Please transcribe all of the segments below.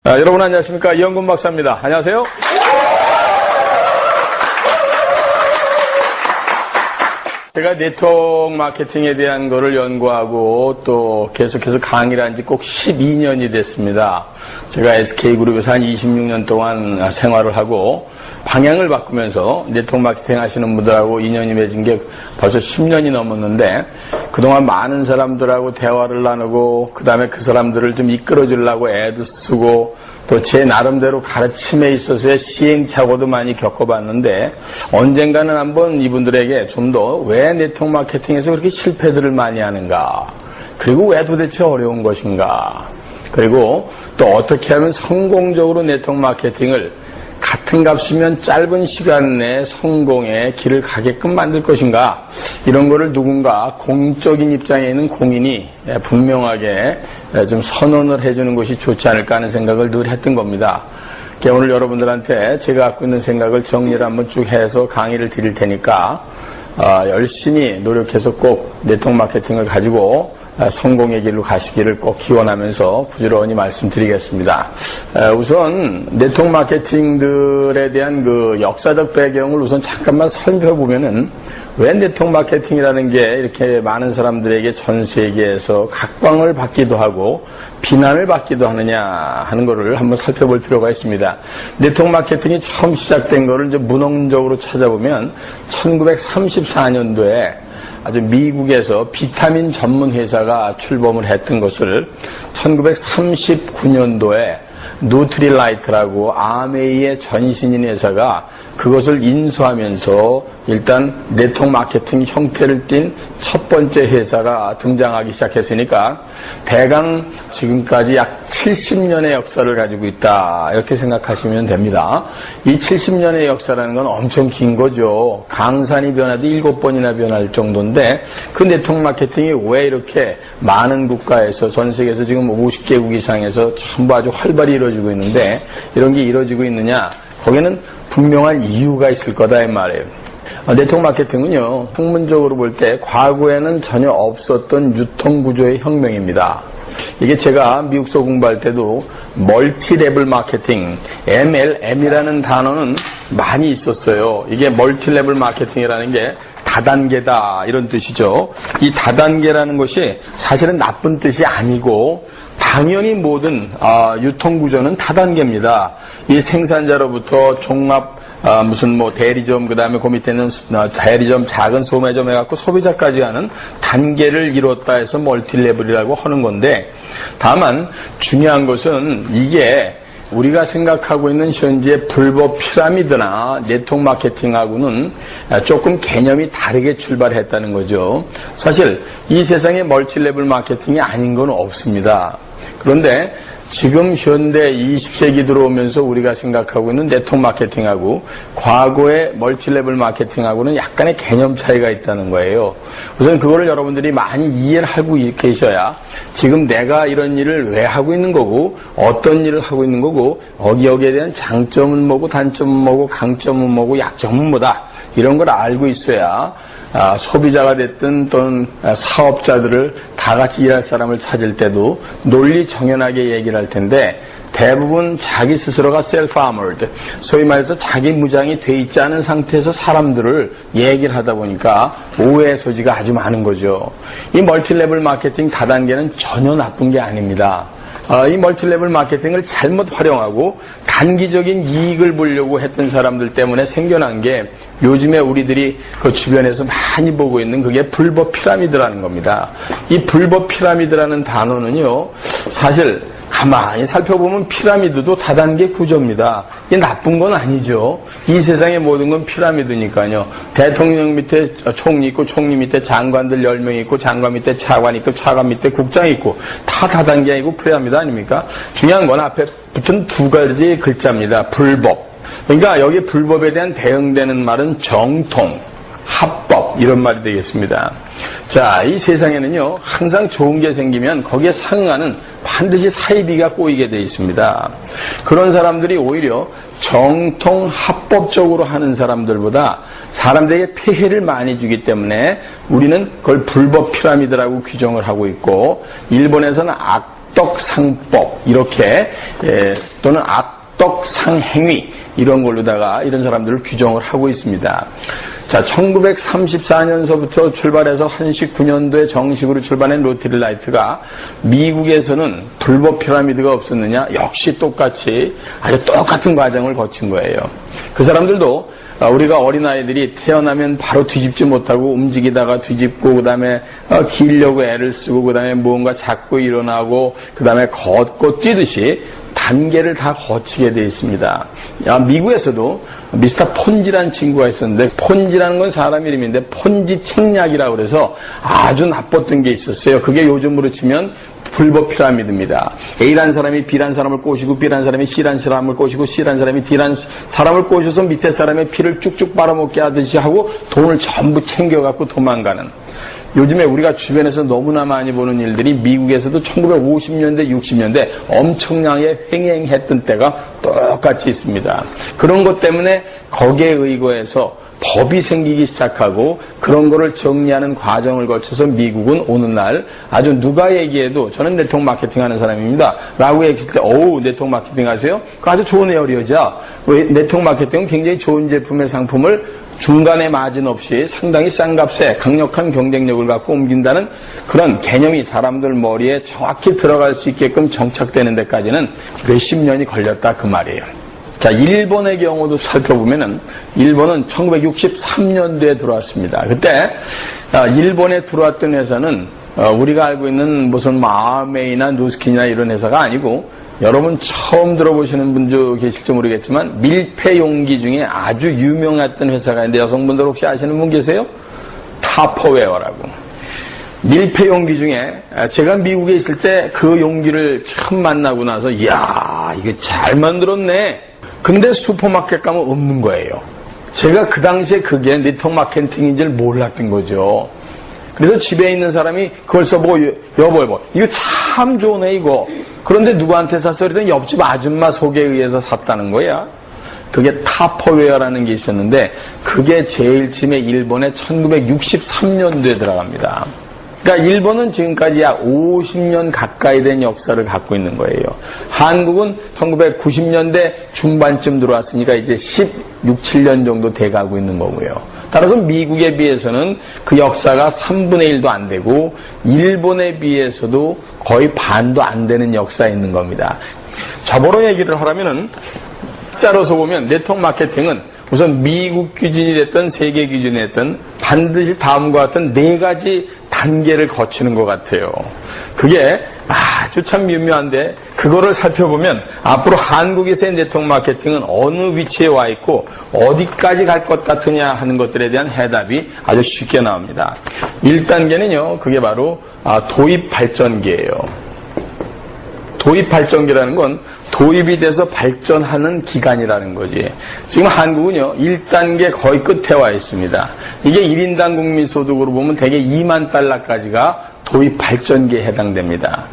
여러분 안녕하십니까? 이영근 박사입니다. 안녕하세요. 제가 네트워크 마케팅에 대한 거를 연구하고 또 계속해서 강의를 한 지 꼭 12년이 됐습니다. 제가 SK그룹에서 한 26년 동안 생활을 하고 방향을 바꾸면서 네트워크 마케팅 하시는 분들하고 인연이 맺은 게 벌써 10년이 넘었는데 그동안 많은 사람들하고 대화를 나누고 그 다음에 그 사람들을 좀 이끌어 주려고 애도 쓰고 또 제 나름대로 가르침에 있어서의 시행착오도 많이 겪어봤는데 언젠가는 한번 이분들에게 좀 더 왜 네트워크 마케팅에서 그렇게 실패들을 많이 하는가, 그리고 왜 도대체 어려운 것인가, 그리고 또 어떻게 하면 성공적으로 네트워크 마케팅을 같은 값이면 짧은 시간 내에 성공의 길을 가게끔 만들 것인가, 이런 거를 누군가 공적인 입장에 있는 공인이 분명하게 좀 선언을 해주는 것이 좋지 않을까 하는 생각을 늘 했던 겁니다. 오늘 여러분들한테 제가 갖고 있는 생각을 정리를 한번 쭉 해서 강의를 드릴 테니까 열심히 노력해서 꼭 네트워크 마케팅을 가지고 성공의 길로 가시기를 꼭 기원하면서 부지런히 말씀드리겠습니다. 우선 네트워크 마케팅들에 대한 그 역사적 배경을 우선 잠깐만 살펴보면은 왜 네트워크 마케팅이라는 게 이렇게 많은 사람들에게 전 세계에서 각광을 받기도 하고 비난을 받기도 하느냐 하는 거를 한번 살펴볼 필요가 있습니다. 네트워크 마케팅이 처음 시작된 거를 이제 문헌적으로 찾아보면 1934년도에 아주 미국에서 비타민 전문 회사가 출범을 했던 것을 1939년도에 누트릴라이트라고 아메이의 전신인 회사가 그것을 인수하면서 일단 네트워크 마케팅 형태를 띈 첫 번째 회사가 등장하기 시작했으니까 대강 지금까지 약 70년의 역사를 가지고 있다, 이렇게 생각하시면 됩니다. 이 70년의 역사라는 건 엄청 긴 거죠. 강산이 변화도 7번이나 변할 정도인데 그 네트워크 마케팅이 왜 이렇게 많은 국가에서 전 세계에서 지금 50개국 이상에서 전부 아주 활발히 이루어지고 있는데 이런 게 이루어지고 있느냐, 거기는 분명한 이유가 있을 거다 이 말이에요. 네트워크 마케팅은요, 학문적으로 볼 때 과거에는 전혀 없었던 유통구조의 혁명입니다. 이게 제가 미국서 공부할 때도 멀티레벨 마케팅, MLM이라는 단어는 많이 있었어요. 이게 멀티레벨 마케팅이라는 게 다단계다, 이런 뜻이죠. 이 다단계라는 것이 사실은 나쁜 뜻이 아니고 당연히 모든 유통구조는 다단계입니다. 이 생산자로부터 종합 무슨 뭐 대리점, 그 다음에 그 밑에는 대리점, 작은 소매점 해갖고 소비자까지 하는 단계를 이뤘다 해서 멀티레벨이라고 하는 건데, 다만 중요한 것은 이게 우리가 생각하고 있는 현재 불법 피라미드나 네트워크 마케팅하고는 조금 개념이 다르게 출발했다는 거죠. 사실 이 세상에 멀티레벨 마케팅이 아닌 건 없습니다. 그런데 지금 현대 20세기 들어오면서 우리가 생각하고 있는 네트워크 마케팅하고 과거의 멀티레벨 마케팅하고는 약간의 개념 차이가 있다는 거예요. 우선 그거를 여러분들이 많이 이해를 하고 계셔야 지금 내가 이런 일을 왜 하고 있는 거고 어떤 일을 하고 있는 거고 여기에 대한 장점은 뭐고 단점은 뭐고 강점은 뭐고 약점은 뭐다, 이런 걸 알고 있어야 소비자가 됐든 또는 사업자들을 다 같이 일할 사람을 찾을 때도 논리 정연하게 얘기를 할 텐데, 대부분 자기 스스로가 셀프-아머드, 소위 말해서 자기 무장이 돼 있지 않은 상태에서 사람들을 얘기를 하다 보니까 오해의 소지가 아주 많은 거죠. 이 멀티레벨 마케팅 다단계는 전혀 나쁜 게 아닙니다. 이 멀티레벨 마케팅을 잘못 활용하고 단기적인 이익을 보려고 했던 사람들 때문에 생겨난 게 요즘에 우리들이 그 주변에서 많이 보고 있는 그게 불법 피라미드라는 겁니다. 이 불법 피라미드라는 단어는요, 사실 가만히 살펴보면 피라미드도 다단계 구조입니다. 이게 나쁜 건 아니죠. 이 세상의 모든 건 피라미드니까요. 대통령 밑에 총리 있고 총리 밑에 장관들 10명 있고 장관 밑에 차관 있고 차관 밑에 국장 있고 다 다단계 아니고 피라미드 아닙니까? 중요한 건 앞에 붙은 두 가지 글자입니다. 불법. 그러니까 여기 불법에 대한 대응되는 말은 정통, 합법, 이런 말이 되겠습니다. 자, 이 세상에는요, 항상 좋은 게 생기면 거기에 상응하는 반드시 사이비가 꼬이게 돼 있습니다. 그런 사람들이 오히려 정통 합법적으로 하는 사람들보다 사람들에게 폐해를 많이 주기 때문에 우리는 그걸 불법 피라미드라고 규정을 하고 있고, 일본에서는 악덕상법 이렇게 또는 악덕상행위 이런 걸로다가 이런 사람들을 규정을 하고 있습니다. 자, 1934년서부터 출발해서 1989년도에 정식으로 출발한 로트릴라이트가 미국에서는 불법 피라미드가 없었느냐? 역시 똑같이 아주 똑같은 과정을 거친 거예요. 그 사람들도 우리가 어린아이들이 태어나면 바로 뒤집지 못하고 움직이다가 뒤집고 그 다음에 기려고 애를 쓰고 그 다음에 무언가 잡고 일어나고 그 다음에 걷고 뛰듯이 단계를 다 거치게 되어 있습니다. 미국에서도 미스터 폰지라는 친구가 있었는데 폰지라는 건 사람 이름인데 폰지 책략이라고 그래서 아주 나빴던 게 있었어요. 그게 요즘으로 치면 불법 피라미드입니다. A라는 사람이 B라는 사람을 꼬시고 B라는 사람이 C라는 사람을 꼬시고 C라는 사람이 D라는 사람을 꼬셔서 밑에 사람의 피를 쭉쭉 빨아먹게 하듯이 하고 돈을 전부 챙겨갖고 도망가는, 요즘에 우리가 주변에서 너무나 많이 보는 일들이 미국에서도 1950년대, 60년대 엄청나게 횡행했던 때가 똑같이 있습니다. 그런 것 때문에 거기에 의거해서 법이 생기기 시작하고 그런 거를 정리하는 과정을 거쳐서 미국은 오늘날 아주 누가 얘기해도 저는 네트워크 마케팅 하는 사람입니다 라고 얘기했을 때 어우 네트워크 마케팅 하세요? 그거 아주 좋은 에어리어죠. 네트워크 마케팅은 굉장히 좋은 제품의 상품을 중간에 마진 없이 상당히 싼 값에 강력한 경쟁력을 갖고 옮긴다는 그런 개념이 사람들 머리에 정확히 들어갈 수 있게끔 정착되는 데까지는 몇십 년이 걸렸다 그 말이에요. 자, 일본의 경우도 살펴보면은 일본은 1963년도에 들어왔습니다. 그때 일본에 들어왔던 회사는 우리가 알고 있는 무슨 아메이나 누스킨이나 이런 회사가 아니고, 여러분 처음 들어보시는 분도 계실지 모르겠지만 밀폐용기 중에 아주 유명했던 회사가 있는데 여성분들 혹시 아시는 분 계세요? 타퍼웨어라고. 밀폐용기 중에 제가 미국에 있을 때 그 용기를 처음 만나고 나서 이야 이게 잘 만들었네. 근데 슈퍼마켓 가면 없는 거예요. 제가 그 당시에 그게 네트워크 마케팅인 줄 몰랐던 거죠. 그래서 집에 있는 사람이 그걸 써보고 여보 이거 참 좋네 이거. 그런데 누구한테 샀어? 그랬더니 옆집 아줌마 소개에 의해서 샀다는 거야. 그게 타퍼웨어라는 게 있었는데 그게 제일 처음에 일본에 1963년도에 들어갑니다. 그러니까 일본은 지금까지 약 50년 가까이 된 역사를 갖고 있는 거예요. 한국은 1990년대 중반쯤 들어왔으니까 이제 16, 7년 정도 돼가고 있는 거고요. 따라서 미국에 비해서는 그 역사가 3분의 1도 안 되고 일본에 비해서도 거의 반도 안 되는 역사에 있는 겁니다. 저보러 얘기를 하라면은 짜로서 보면 네트워크 마케팅은 우선 미국 기준이 됐든 세계 기준이 됐든 반드시 다음과 같은 4가지 단계를 거치는 것 같아요. 그게 아주 참 미묘한데 그거를 살펴보면 앞으로 한국에서의 네트워크 마케팅은 어느 위치에 와 있고 어디까지 갈 것 같으냐 하는 것들에 대한 해답이 아주 쉽게 나옵니다. 1단계는요. 그게 바로 도입 발전기예요. 도입 발전기라는 건 도입이 돼서 발전하는 기간이라는 거지. 지금 한국은요 1단계 거의 끝에 와 있습니다. 이게 1인당 국민소득으로 보면 대개 2만 달러까지가 도입 발전기에 해당됩니다.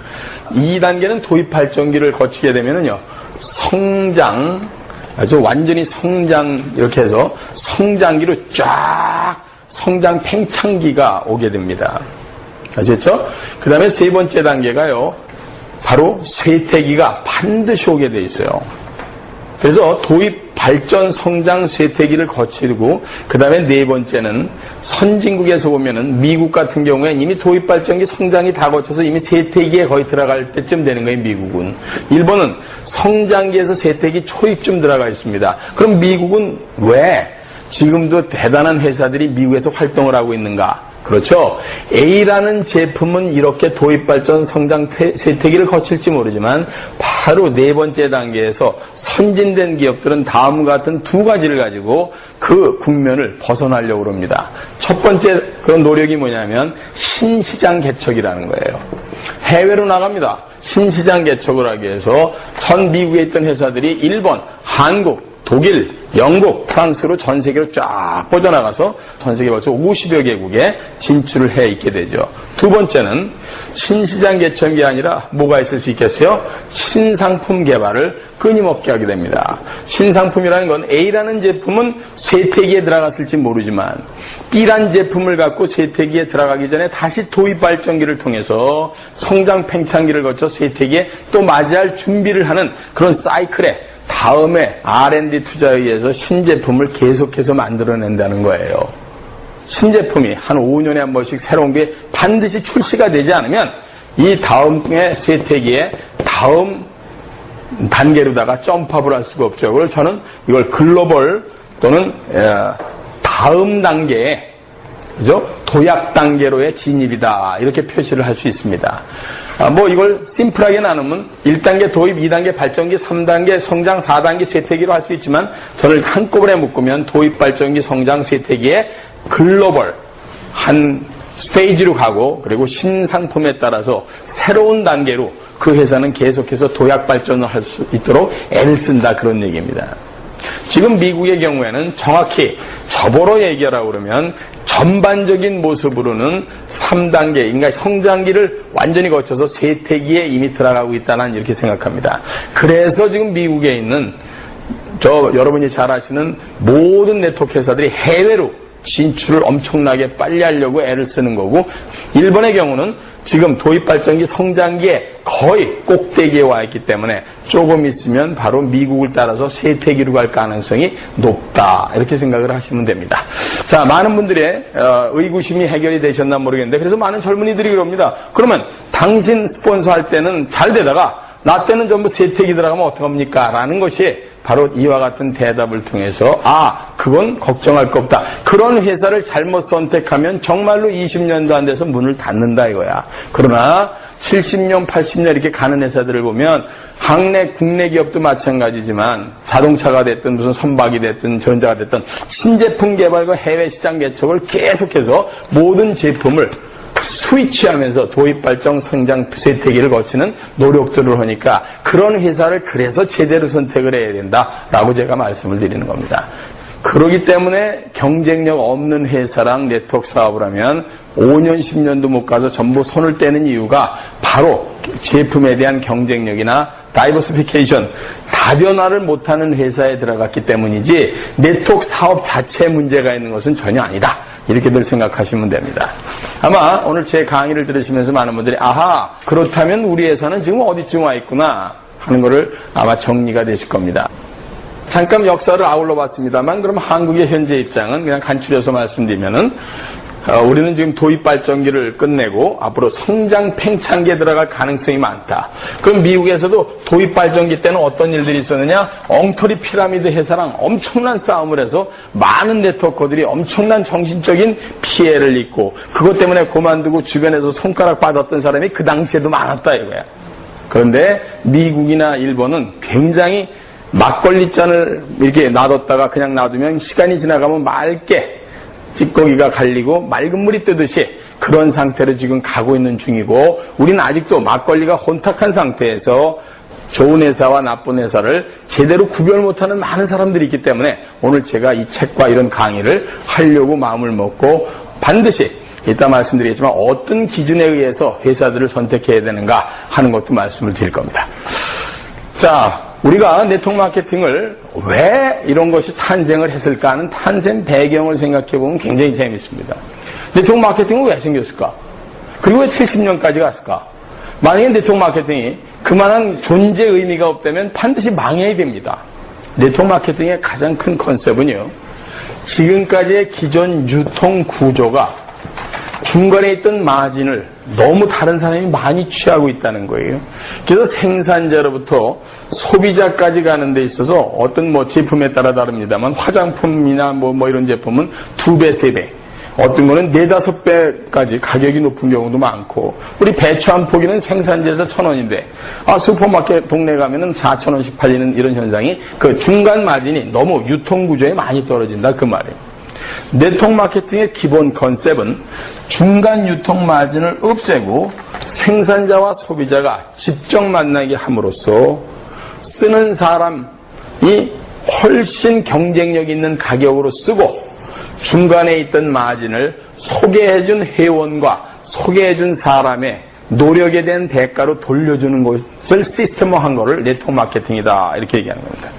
2단계는 도입 발전기를 거치게 되면은요 성장, 아주 완전히 성장, 이렇게 해서 성장기로 쫙 성장 팽창기가 오게 됩니다. 아시겠죠? 그 다음에 3번째 단계가요 바로 쇠퇴기가 반드시 오게 돼 있어요. 그래서 도입, 발전, 성장, 쇠퇴기를 거치고 그 다음에 4번째는 선진국에서 보면은 미국 같은 경우에는 이미 도입, 발전기, 성장이 다 거쳐서 이미 쇠퇴기에 거의 들어갈 때쯤 되는 거예요. 미국은. 일본은 성장기에서 쇠퇴기 초입쯤 들어가 있습니다. 그럼 미국은 왜 지금도 대단한 회사들이 미국에서 활동을 하고 있는가? 그렇죠. A라는 제품은 이렇게 도입, 발전, 성장, 쇠퇴기를 거칠지 모르지만 바로 4번째 단계에서 선진된 기업들은 다음과 같은 2가지를 가지고 그 국면을 벗어나려고 합니다. 첫 번째 그런 노력이 뭐냐면 신시장 개척이라는 거예요. 해외로 나갑니다. 신시장 개척을 하기 위해서 전 미국에 있던 회사들이 일본, 한국, 독일, 영국, 프랑스로 전 세계로 쫙 뻗어나가서 전 세계 벌써 50여 개국에 진출을 해 있게 되죠. 두 번째는 신시장 개척이 아니라 뭐가 있을 수 있겠어요? 신상품 개발을 끊임없게 하게 됩니다. 신상품이라는 건 A라는 제품은 쇠퇴기에 들어갔을지 모르지만 B라는 제품을 갖고 쇠퇴기에 들어가기 전에 다시 도입 발전기를 통해서 성장 팽창기를 거쳐 쇠퇴기에 또 맞이할 준비를 하는 그런 사이클에 다음에 R&D 투자에 의해서 신제품을 계속해서 만들어낸다는 거예요. 신제품이 한 5년에 한 번씩 새로운 게 반드시 출시가 되지 않으면 이 다음의 쇠퇴기에 다음 단계로다가 점프업을 할 수가 없죠. 그래서 저는 이걸 글로벌 또는 다음 단계에 그죠? 도약 단계로의 진입이다. 이렇게 표시를 할 수 있습니다. 뭐 이걸 심플하게 나누면 1단계 도입, 2단계 발전기, 3단계 성장, 4단계 쇠퇴기로 할 수 있지만 저를 한꺼번에 묶으면 도입 발전기, 성장, 쇠퇴기에 글로벌 한 스테이지로 가고 그리고 신상품에 따라서 새로운 단계로 그 회사는 계속해서 도약 발전을 할 수 있도록 애를 쓴다 그런 얘기입니다. 지금 미국의 경우에는 정확히 접어로 얘기하라고 그러면 전반적인 모습으로는 3단계, 그러니까 성장기를 완전히 거쳐서 쇠퇴기에 이미 들어가고 있다는 이렇게 생각합니다. 그래서 지금 미국에 있는 여러분이 잘 아시는 모든 네트워크 회사들이 해외로 진출을 엄청나게 빨리 하려고 애를 쓰는 거고 일본의 경우는 지금 도입 발전기 성장기에 거의 꼭대기에 와 있기 때문에 조금 있으면 바로 미국을 따라서 쇠퇴기로 갈 가능성이 높다 이렇게 생각을 하시면 됩니다. 자, 많은 분들의 의구심이 해결이 되셨나 모르겠는데 그래서 많은 젊은이들이 그럽니다. 그러면 당신 스폰서 할 때는 잘 되다가 나 때는 전부 쇠퇴기 들어가면 어떡합니까? 라는 것이 바로 이와 같은 대답을 통해서 그건 걱정할 거 없다. 그런 회사를 잘못 선택하면 정말로 20년도 안 돼서 문을 닫는다 이거야. 그러나 70년, 80년 이렇게 가는 회사들을 보면 국내 기업도 마찬가지지만 자동차가 됐든 무슨 선박이 됐든 전자가 됐든 신제품 개발과 해외 시장 개척을 계속해서 모든 제품을 스위치하면서 도입 발전 성장 쇠퇴기를 거치는 노력들을 하니까 그런 회사를 그래서 제대로 선택을 해야 된다라고 제가 말씀을 드리는 겁니다. 그렇기 때문에 경쟁력 없는 회사랑 네트워크 사업을 하면 5년, 10년도 못 가서 전부 손을 떼는 이유가 바로 제품에 대한 경쟁력이나 다이버시피케이션, 다변화를 못하는 회사에 들어갔기 때문이지 네트워크 사업 자체에 문제가 있는 것은 전혀 아니다. 이렇게들 생각하시면 됩니다. 아마 오늘 제 강의를 들으시면서 많은 분들이 그렇다면 우리 회사는 지금 어디쯤 와 있구나 하는 것을 아마 정리가 되실 겁니다. 잠깐 역사를 아울러 봤습니다만 그럼 한국의 현재 입장은 그냥 간추려서 말씀드리면은 우리는 지금 도입 발전기를 끝내고 앞으로 성장 팽창기에 들어갈 가능성이 많다. 그럼 미국에서도 도입 발전기 때는 어떤 일들이 있었느냐? 엉터리 피라미드 회사랑 엄청난 싸움을 해서 많은 네트워커들이 엄청난 정신적인 피해를 입고 그것 때문에 그만두고 주변에서 손가락 받았던 사람이 그 당시에도 많았다 이거야. 그런데 미국이나 일본은 굉장히 막걸리 잔을 이렇게 놔뒀다가 그냥 놔두면 시간이 지나가면 맑게 찌꺼기가 갈리고 맑은 물이 뜨듯이 그런 상태로 지금 가고 있는 중이고 우리는 아직도 막걸리가 혼탁한 상태에서 좋은 회사와 나쁜 회사를 제대로 구별 못하는 많은 사람들이 있기 때문에 오늘 제가 이 책과 이런 강의를 하려고 마음을 먹고 반드시 이따 말씀드리겠지만 어떤 기준에 의해서 회사들을 선택해야 되는가 하는 것도 말씀을 드릴 겁니다. 자, 우리가 네트워크 마케팅을 왜 이런 것이 탄생을 했을까 하는 탄생 배경을 생각해 보면 굉장히 재미있습니다. 네트워크 마케팅은 왜 생겼을까? 그리고 왜 70년까지 갔을까? 만약에 네트워크 마케팅이 그만한 존재 의미가 없다면 반드시 망해야 됩니다. 네트워크 마케팅의 가장 큰 컨셉은요, 지금까지의 기존 유통 구조가 중간에 있던 마진을 너무 다른 사람이 많이 취하고 있다는 거예요. 그래서 생산자로부터 소비자까지 가는 데 있어서 어떤 제품에 따라 다릅니다만 화장품이나 뭐 이런 제품은 2배, 3배. 어떤 거는 4, 5배까지 가격이 높은 경우도 많고 우리 배추 한 포기는 생산지에서 1,000원인데 슈퍼마켓 동네 가면은 4,000원씩 팔리는 이런 현상이 그 중간 마진이 너무 유통 구조에 많이 떨어진다 그 말이에요. 네트워크 마케팅의 기본 컨셉은 중간 유통 마진을 없애고 생산자와 소비자가 직접 만나게 함으로써 쓰는 사람이 훨씬 경쟁력 있는 가격으로 쓰고 중간에 있던 마진을 소개해준 회원과 소개해준 사람의 노력에 대한 대가로 돌려주는 것을 시스템화한 거를 네트워크 마케팅이다 이렇게 얘기하는 겁니다.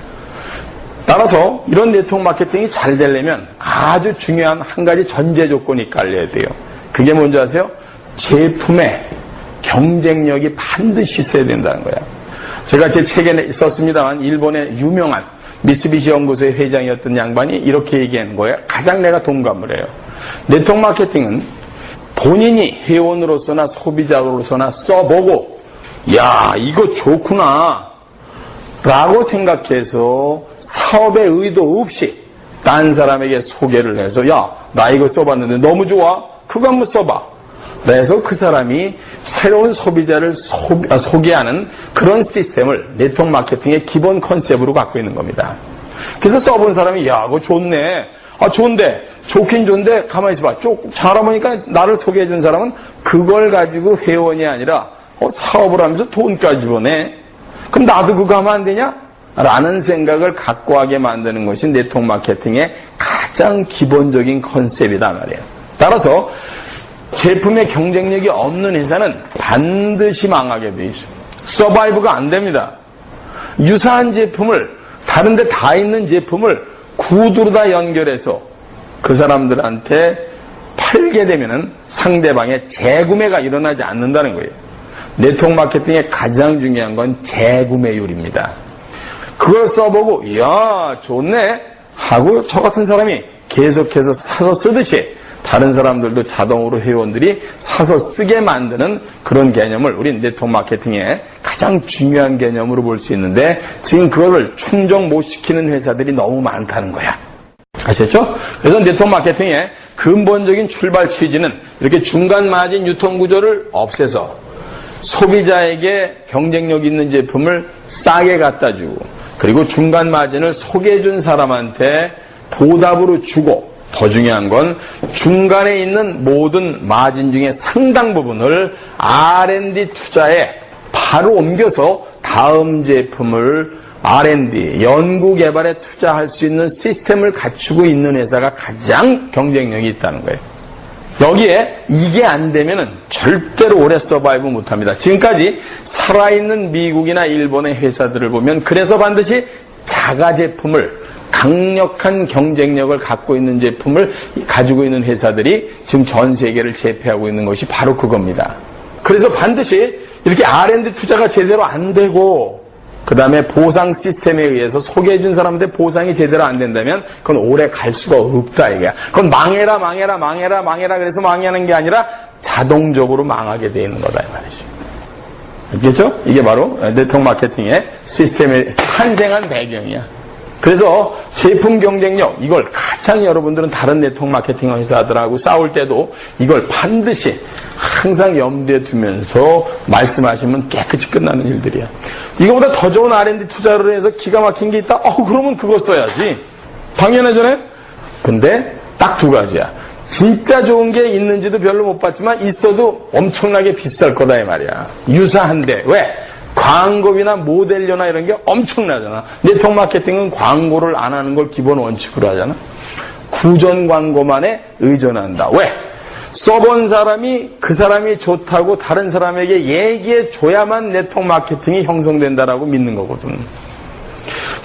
따라서 이런 네트워크 마케팅이 잘 되려면 아주 중요한 한 가지 전제 조건이 깔려야 돼요. 그게 뭔지 아세요? 제품의 경쟁력이 반드시 있어야 된다는 거야. 제가 제 책에 썼습니다만 일본의 유명한 미쓰비시 연구소의 회장이었던 양반이 이렇게 얘기하는 거예요. 가장 내가 동감을 해요. 네트워크 마케팅은 본인이 회원으로서나 소비자로서나 써보고 야 이거 좋구나 라고 생각해서 사업의 의도 없이 딴 사람에게 소개를 해서 야 나 이거 써봤는데 너무 좋아 그거 한번 써봐 그래서 그 사람이 새로운 소비자를 소개하는 그런 시스템을 네트워크 마케팅의 기본 컨셉으로 갖고 있는 겁니다. 그래서 써본 사람이 야 그거 좋네 좋은데 좋긴 좋은데 가만히 있어봐 잘해보니까 나를 소개해준 사람은 그걸 가지고 회원이 아니라 사업을 하면서 돈까지 버네 그럼 나도 그거 하면 안 되냐? 라는 생각을 갖고 하게 만드는 것이 네트워크 마케팅의 가장 기본적인 컨셉이다 말이에요. 따라서 제품의 경쟁력이 없는 회사는 반드시 망하게 돼 있어요. 서바이브가 안 됩니다. 유사한 제품을 다른 데 다 있는 제품을 구두로 다 연결해서 그 사람들한테 팔게 되면은 상대방의 재구매가 일어나지 않는다는 거예요. 네트워크 마케팅의 가장 중요한 건 재구매율입니다. 그걸 써보고 이야 좋네 하고 저 같은 사람이 계속해서 사서 쓰듯이 다른 사람들도 자동으로 회원들이 사서 쓰게 만드는 그런 개념을 우리 네트워크 마케팅의 가장 중요한 개념으로 볼 수 있는데 지금 그거를 충족 못 시키는 회사들이 너무 많다는 거야. 아셨죠? 그래서 네트워크 마케팅의 근본적인 출발 취지는 이렇게 중간 마진 유통 구조를 없애서 소비자에게 경쟁력 있는 제품을 싸게 갖다 주고 그리고 중간 마진을 소개해준 사람한테 보답으로 주고 더 중요한 건 중간에 있는 모든 마진 중에 상당 부분을 R&D 투자에 바로 옮겨서 다음 제품을 R&D, 연구개발에 투자할 수 있는 시스템을 갖추고 있는 회사가 가장 경쟁력이 있다는 거예요. 여기에 이게 안 되면은 절대로 오래 서바이브 못합니다. 지금까지 살아있는 미국이나 일본의 회사들을 보면 그래서 반드시 자가 제품을 강력한 경쟁력을 갖고 있는 제품을 가지고 있는 회사들이 지금 전 세계를 제패하고 있는 것이 바로 그겁니다. 그래서 반드시 이렇게 R&D 투자가 제대로 안 되고 그 다음에 보상 시스템에 의해서 소개해준 사람한테 보상이 제대로 안 된다면 그건 오래 갈 수가 없다 이거야. 그건 망해라 그래서 망하는 게 아니라 자동적으로 망하게 돼 있는 거다 이 말이죠. 알겠죠? 이게 바로 네트워크 마케팅의 시스템의 탄생한 배경이야. 그래서 제품 경쟁력 이걸 가장 여러분들은 다른 네트워크 마케팅 회사들하고 싸울 때도 이걸 반드시 항상 염두에 두면서 말씀하시면 깨끗이 끝나는 일들이야. 이거보다 더 좋은 R&D 투자를 해서 기가 막힌 게 있다? 그러면 그거 써야지. 당연하잖아요? 근데 딱 두 가지야. 진짜 좋은 게 있는지도 별로 못 봤지만 있어도 엄청나게 비쌀 거다 이 말이야. 유사한데 왜? 광고비나 모델료나 이런 게 엄청나잖아. 네트워크 마케팅은 광고를 안 하는 걸 기본 원칙으로 하잖아. 구전 광고만에 의존한다. 왜? 써본 사람이 그 사람이 좋다고 다른 사람에게 얘기해 줘야만 네트워크 마케팅이 형성된다라고 믿는 거거든.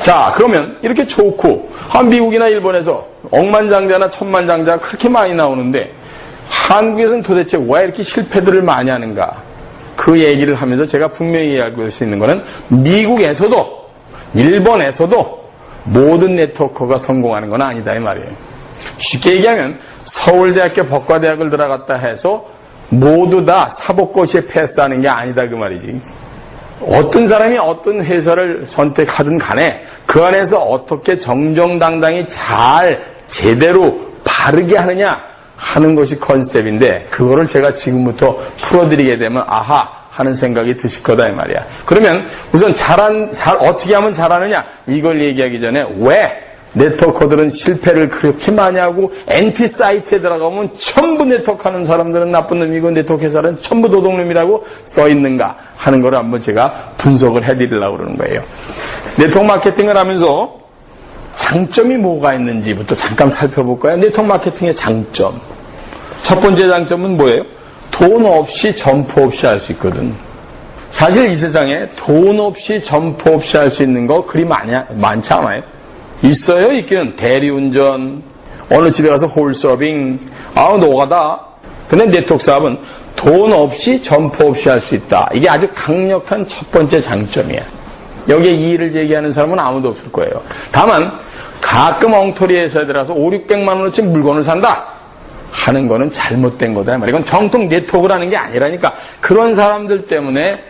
자, 그러면 이렇게 좋고 미국이나 일본에서 억만장자나 천만장자가 그렇게 많이 나오는데 한국에서는 도대체 왜 이렇게 실패들을 많이 하는가? 그 얘기를 하면서 제가 분명히 알고 수 있는 거는 미국에서도 일본에서도 모든 네트워커가 성공하는 건 아니다 이 말이에요. 쉽게 얘기하면 서울대학교 법과대학을 들어갔다 해서 모두 다 사법고시에 패스하는 게 아니다 그 말이지. 어떤 사람이 어떤 회사를 선택하든 간에 그 안에서 어떻게 정정당당히 잘 제대로 바르게 하느냐 하는 것이 컨셉인데 그거를 제가 지금부터 풀어드리게 되면 아하 하는 생각이 드실 거다 이 말이야. 그러면 우선 어떻게 하면 잘하느냐 이걸 얘기하기 전에 왜 네트워커들은 실패를 그렇게 많이 하고 엔티 사이트에 들어가면 전부 네트워크하는 사람들은 나쁜 놈이고 네트워크 회사는 전부 도둑놈이라고 써 있는가 하는 걸 한번 제가 분석을 해드리려고 그러는 거예요. 네트워크 마케팅을 하면서 장점이 뭐가 있는지부터 잠깐 살펴볼까요? 네트워크 마케팅의 장점. 첫 번째 장점은 뭐예요? 돈 없이 점포 없이 할 수 있거든. 사실 이 세상에 돈 없이 점포 없이 할 수 있는 거 그리 많지 않아요? 있어요, 있기는. 대리운전, 어느 집에 가서 홀서빙, 노가다. 근데 네트워크 사업은 돈 없이 점포 없이 할 수 있다. 이게 아주 강력한 첫 번째 장점이야. 여기에 이의를 제기하는 사람은 아무도 없을 거예요. 다만 가끔 엉터리 회사에 들어가서 500~600만 원어치 물건을 산다 하는 거는 잘못된 거다. 이건 정통 네트워크라는 게 아니라니까. 그런 사람들 때문에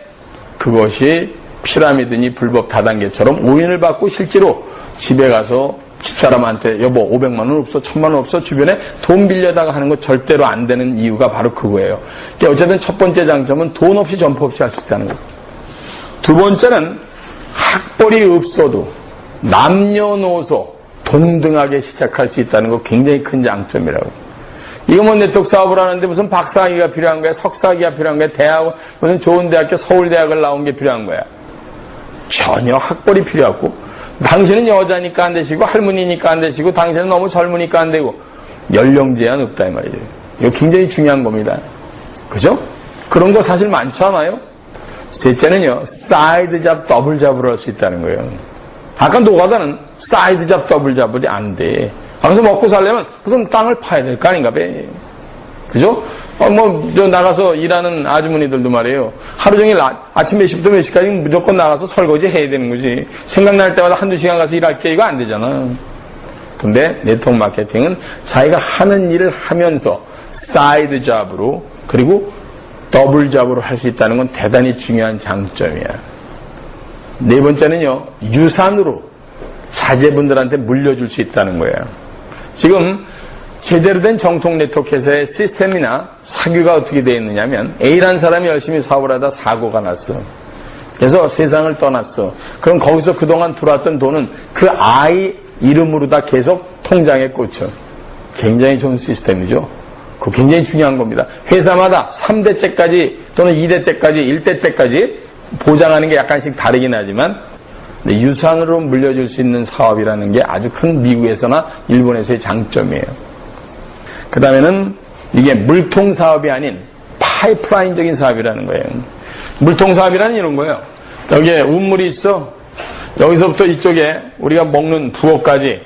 그것이 피라미드니 불법 다단계처럼 오인을 받고 실제로 집에 가서 집사람한테 여보 500만 원 없어, 1000만 원 없어, 주변에 돈 빌려다가 하는 거 절대로 안 되는 이유가 바로 그거예요. 그러니까 어쨌든 첫 번째 장점은 돈 없이 점포 없이 할 수 있다는 거예요. 두 번째는 학벌이 없어도 남녀노소 동등하게 시작할 수 있다는 거 굉장히 큰 장점이라고. 이거 뭐 네트워크 사업을 하는데 무슨 박사학위가 필요한 거야, 석사학위가 필요한 거야, 대학, 무슨 좋은 대학교 서울대학을 나온 게 필요한 거야. 전혀 학벌이 필요 없고, 당신은 여자니까 안 되시고 할머니니까 안 되시고 당신은 너무 젊으니까 안 되고 연령 제한 없다 이 말이에요. 이거 굉장히 중요한 겁니다. 그죠? 그런 거 사실 많지 않아요? 셋째는요, 사이드 잡, 더블 잡을 할 수 있다는 거예요. 아까 노가다는 사이드 잡, 더블 잡이 안 돼. 그래서 먹고 살려면 무슨 땅을 파야 될 거 아닌가 봐. 그죠? 나가서 일하는 아주머니들도 말이에요. 하루 종일 아침 몇 시부터 몇 시까지 무조건 나가서 설거지 해야 되는 거지. 생각날 때마다 한두 시간 가서 일할게 이거 안 되잖아. 근데 네트워크 마케팅은 자기가 하는 일을 하면서 사이드 잡으로 그리고 더블 잡으로 할 수 있다는 건 대단히 중요한 장점이야. 네 번째는요, 유산으로 자제분들한테 물려줄 수 있다는 거예요. 지금 제대로 된 정통 네트워크 회사의 시스템이나 사규가 어떻게 되어 있느냐면 A라는 사람이 열심히 사업을 하다 사고가 났어. 그래서 세상을 떠났어. 그럼 거기서 그동안 들어왔던 돈은 그 아이 이름으로 다 계속 통장에 꽂혀. 굉장히 좋은 시스템이죠. 그거 굉장히 중요한 겁니다. 회사마다 3대째까지 또는 2대째까지 1대 때까지 보장하는 게 약간씩 다르긴 하지만 유산으로 물려줄 수 있는 사업이라는 게 아주 큰 미국에서나 일본에서의 장점이에요. 그 다음에는 이게 물통사업이 아닌 파이프라인적인 사업이라는 거예요. 물통사업이라는 이런 거예요. 여기에 운물이 있어. 여기서부터 이쪽에 우리가 먹는 부엌까지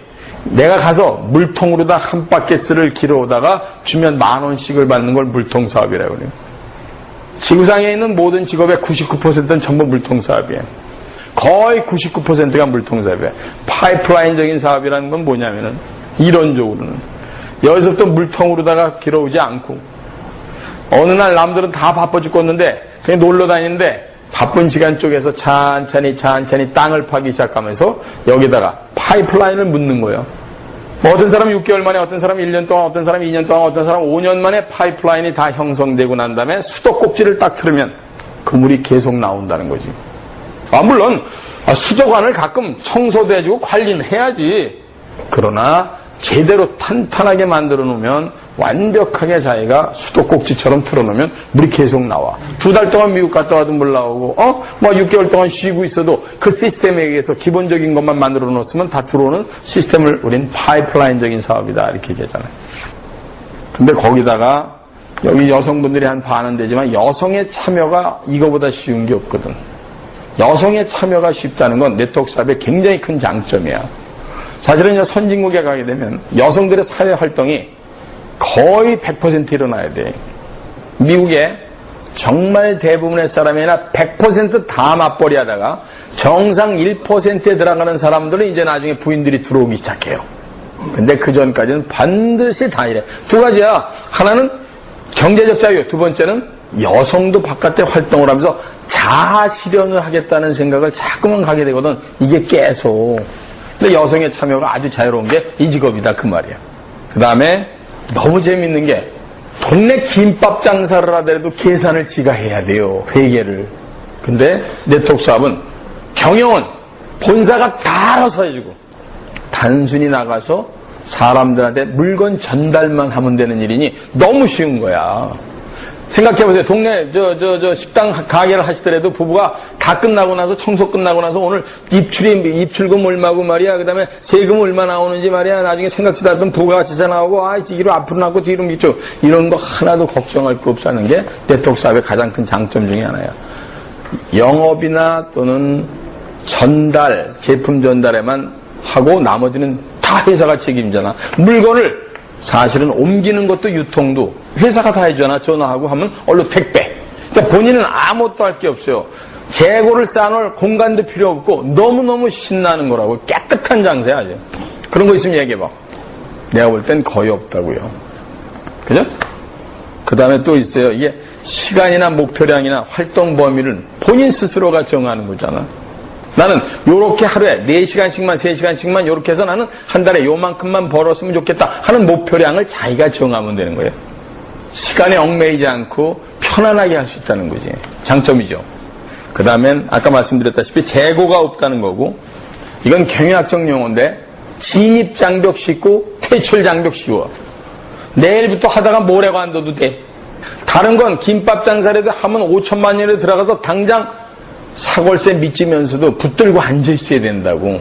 내가 가서 물통으로다 한 바켓을 길어오다가 주면 10,000원씩을 받는 걸 물통사업이라고 그래요. 지구상에 있는 모든 직업의 99%는 전부 물통사업이에요. 거의 99%가 물통사업이에요. 파이프라인적인 사업이라는 건 뭐냐면은 이론적으로는 여기서부터 물통으로다가 길어오지 않고 어느 날 남들은 다 바빠 죽겠는데 그냥 놀러 다니는데 바쁜 시간 쪽에서 천천히 땅을 파기 시작하면서 여기다가 파이프라인을 묻는 거예요. 뭐 어떤 사람은 6개월 만에, 어떤 사람은 1년 동안, 어떤 사람은 2년 동안, 어떤 사람은 5년 만에 파이프라인이 다 형성되고 난 다음에 수도꼭지를 딱 틀으면 그 물이 계속 나온다는 거지. 물론 수도관을 가끔 청소도 해주고 관리는 해야지. 그러나 제대로 탄탄하게 만들어 놓으면 완벽하게 자기가 수도꼭지처럼 틀어놓으면 물이 계속 나와. 2달 동안 미국 갔다 와도 물 나오고 6개월 동안 쉬고 있어도 그 시스템에 의해서 기본적인 것만 만들어 놓았으면 다 들어오는 시스템을 우린 파이프라인적인 사업이다 이렇게 얘기하잖아요. 근데 거기다가 여기 여성분들이 한 반은 되지만 여성의 참여가 이거보다 쉬운 게 없거든. 여성의 참여가 쉽다는 건 네트워크 사업의 굉장히 큰 장점이야. 사실은 선진국에 가게 되면 여성들의 사회 활동이 거의 100% 일어나야 돼. 미국에 정말 대부분의 사람이 아니라 100% 다 맞벌이 하다가 정상 1%에 들어가는 사람들은 이제 나중에 부인들이 들어오기 시작해요. 근데 그 전까지는 반드시 다 이래. 두 가지야. 하나는 경제적 자유, 두 번째는 여성도 바깥에 활동을 하면서 자아 실현을 하겠다는 생각을 자꾸만 가게 되거든. 이게 계속. 근데 여성의 참여가 아주 자유로운 게 이 직업이다 그 말이야. 그 다음에 너무 재밌는 게 동네 김밥 장사를 하더라도 계산을 지가 해야 돼요. 회계를. 근데 네트워크 사업은 경영은 본사가 다 알아서 해주고 단순히 나가서 사람들한테 물건 전달만 하면 되는 일이니 너무 쉬운 거야. 생각해보세요. 동네, 식당 가게를 하시더라도 부부가 다 끝나고 나서, 청소 끝나고 나서 오늘 입출금 얼마고 말이야. 그 다음에 세금 얼마 나오는지 말이야. 나중에 생각지도 않던 부가가치세 나오고, 뒤로 앞으로 나고 뒤로 밑으로. 이런 거 하나도 걱정할 거 없다는 게 네트워크 사업의 가장 큰 장점 중에 하나야. 영업이나 또는 제품 전달에만 하고 나머지는 다 회사가 책임잖아. 물건을 사실은 옮기는 것도 유통도 회사가 다 해주잖아. 전화하고 하면 얼른 택배. 그러니까 본인은 아무것도 할 게 없어요. 재고를 쌓아놓을 공간도 필요 없고 너무너무 신나는 거라고. 깨끗한 장사야 아주. 그런 거 있으면 얘기해봐. 내가 볼 땐 거의 없다고요. 그죠? 그 다음에 또 있어요. 이게 시간이나 목표량이나 활동 범위를 본인 스스로가 정하는 거잖아. 나는 요렇게 하루에 4시간씩만 3시간씩만 요렇게 해서 나는 한 달에 요만큼만 벌었으면 좋겠다 하는 목표량을 자기가 정하면 되는 거예요. 시간에 얽매이지 않고 편안하게 할 수 있다는 거지. 장점이죠. 그 다음엔 아까 말씀드렸다시피 재고가 없다는 거고, 이건 경영학적 용어인데 진입장벽 쉽고 퇴출장벽 쉬워. 내일부터 하다가 모레 관둬도 돼. 다른 건 김밥 장사라도 하면 5천만 원에 들어가서 당장 사골세 미치면서도 붙들고 앉아있어야 된다고.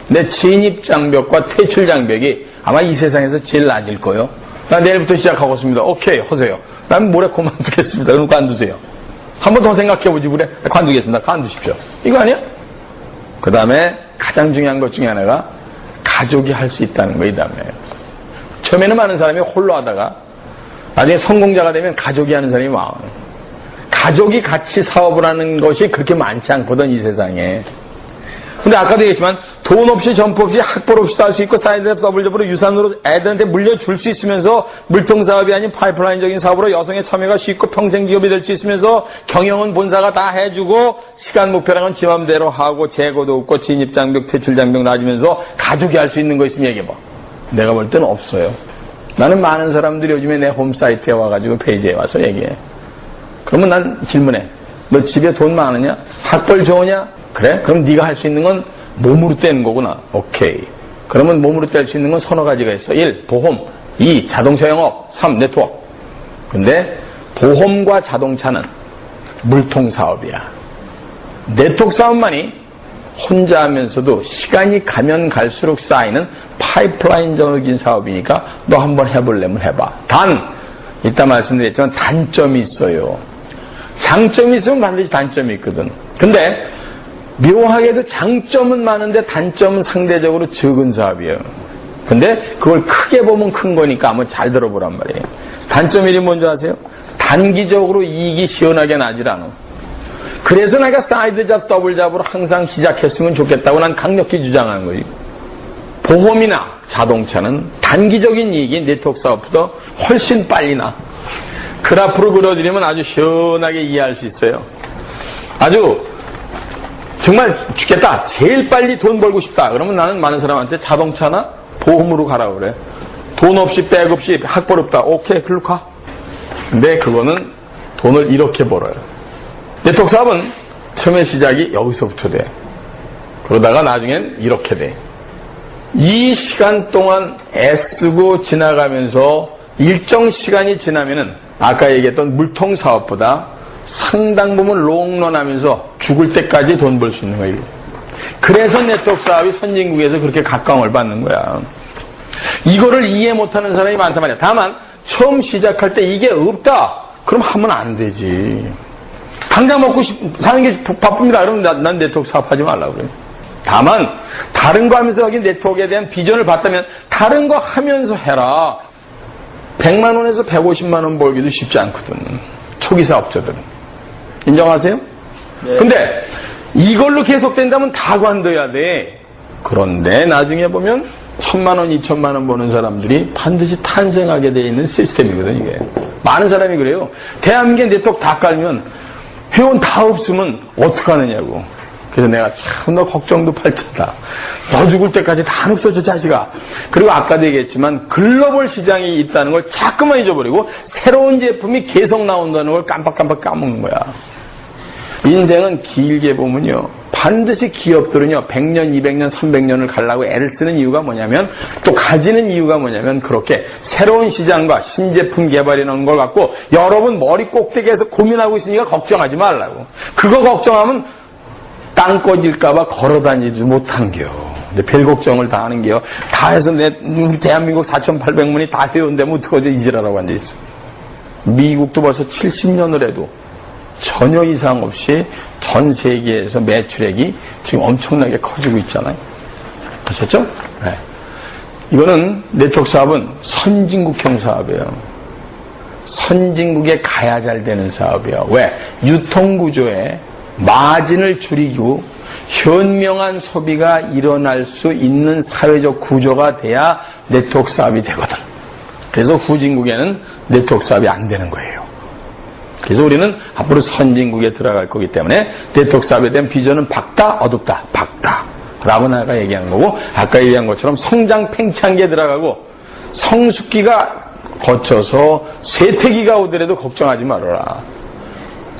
내 진입장벽과 퇴출장벽이 아마 이 세상에서 제일 낮을 거예요. 나 내일부터 시작하겠습니다. 오케이, 하세요. 난 모레 그만두겠습니다. 그럼 관두세요. 한 번 더 생각해보지, 그래? 관두겠습니다. 관두십시오. 이거 아니야? 그 다음에 가장 중요한 것 중에 하나가 가족이 할 수 있다는 거, 이 다음에. 처음에는 많은 사람이 홀로 하다가 나중에 성공자가 되면 가족이 하는 사람이 많아요. 가족이 같이 사업을 하는 것이 그렇게 많지 않거든, 이 세상에. 근데 아까도 얘기했지만 돈 없이 점포 없이 학벌 없이도 할 수 있고 사이드 더블 유산으로 애들한테 물려줄 수 있으면서 물통사업이 아닌 파이프라인적인 사업으로 여성의 참여가 쉽고 평생 기업이 될 수 있으면서 경영은 본사가 다 해주고 시간 목표랑은 지 맘대로 하고 재고도 없고 진입장벽 퇴출장벽 낮으면서 가족이 할 수 있는 거 있으면 얘기해봐. 내가 볼 때는 없어요. 나는 많은 사람들이 요즘에 내 홈사이트에 와가지고 페이지에 와서 얘기해. 그러면 난 질문해. 너 집에 돈 많으냐? 학벌 좋으냐? 그래? 그럼 네가 할 수 있는 건 몸으로 떼는 거구나. 오케이. 그러면 몸으로 뗄 수 있는 건 서너 가지가 있어. 1. 보험. 2. 자동차 영업. 3. 네트워크. 근데 보험과 자동차는 물통 사업이야. 네트워크 사업만이 혼자 하면서도 시간이 가면 갈수록 쌓이는 파이프라인적인 사업이니까 너 한번 해보려면 해봐. 단, 이따 말씀드렸지만 단점이 있어요. 장점이 있으면 반드시 단점이 있거든. 근데 묘하게도 장점은 많은데 단점은 상대적으로 적은 사업이에요. 근데 그걸 크게 보면 큰 거니까 한번 잘 들어보란 말이에요. 단점 1이 뭔지 아세요? 단기적으로 이익이 시원하게 나질 않아. 그래서 내가 사이드 잡, 더블 잡으로 항상 시작했으면 좋겠다고 난 강력히 주장하는 거예요. 보험이나 자동차는 단기적인 이익이 네트워크 사업보다 훨씬 빨리 나. 그래프로 그려드리면 아주 시원하게 이해할 수 있어요. 아주 정말 죽겠다. 제일 빨리 돈 벌고 싶다. 그러면 나는 많은 사람한테 자동차나 보험으로 가라고 그래. 돈 없이 백 없이 학벌 없다. 오케이, 글로 가. 근데 그거는 돈을 이렇게 벌어요. 네트워크 사업은 처음에 시작이 여기서부터 돼. 그러다가 나중엔 이렇게 돼. 이 시간 동안 애쓰고 지나가면서 일정 시간이 지나면은 아까 얘기했던 물통 사업보다 상당 부분 롱런 하면서 죽을 때까지 돈 벌 수 있는 거예요. 그래서 네트워크 사업이 선진국에서 그렇게 각광을 받는 거야. 이거를 이해 못하는 사람이 많단 말이야. 다만 처음 시작할 때 이게 없다. 그럼 하면 안 되지. 당장 먹고 사는 게 바쁩니다. 그러면 난 네트워크 사업하지 말라고 그래요. 다만 다른 거 하면서 여기 네트워크에 대한 비전을 봤다면 다른 거 하면서 해라. 100만 원에서 150만 원 벌기도 쉽지 않거든. 초기 사업자들은. 인정하세요? 네. 근데 이걸로 계속된다면 다 관둬야 돼. 그런데 나중에 보면 1000만 원, 2000만 원 버는 사람들이 반드시 탄생하게 돼 있는 시스템이거든, 이게. 많은 사람이 그래요. 대한민국에 네트워크 다 깔면 회원 다 없으면 어떡하느냐고. 그래서 내가 참 너 걱정도 팔친다. 너 죽을 때까지 다 넣었어, 저 자식아. 그리고 아까도 얘기했지만 글로벌 시장이 있다는 걸 자꾸만 잊어버리고 새로운 제품이 계속 나온다는 걸 깜빡깜빡 까먹는 거야. 인생은 길게 보면요. 반드시 기업들은요, 100년, 200년, 300년을 가려고 애를 쓰는 이유가 뭐냐면, 또 가지는 이유가 뭐냐면, 그렇게 새로운 시장과 신제품 개발이라는 걸 갖고 여러분 머리 꼭대기에서 고민하고 있으니까 걱정하지 말라고. 그거 걱정하면 땅 꺼질까봐 걸어 다니지 못한겨. 별 걱정을 다 하는게요. 다 해서 우리 대한민국 4,800만이 다 해운대면 어떡하지, 이지라라고 앉아있어. 미국도 벌써 70년을 해도 전혀 이상 없이 전 세계에서 매출액이 지금 엄청나게 커지고 있잖아요. 아셨죠? 네. 이거는 네트워크 사업은 선진국형 사업이에요. 선진국에 가야 잘 되는 사업이에요. 왜? 유통구조에 마진을 줄이고 현명한 소비가 일어날 수 있는 사회적 구조가 돼야 네트워크 사업이 되거든. 그래서 후진국에는 네트워크 사업이 안 되는 거예요. 그래서 우리는 앞으로 선진국에 들어갈 거기 때문에 네트워크 사업에 대한 비전은 밝다, 어둡다, 밝다 라고 내가 얘기한 거고, 아까 얘기한 것처럼 성장 팽창기에 들어가고 성숙기가 거쳐서 쇠퇴기가 오더라도 걱정하지 말아라.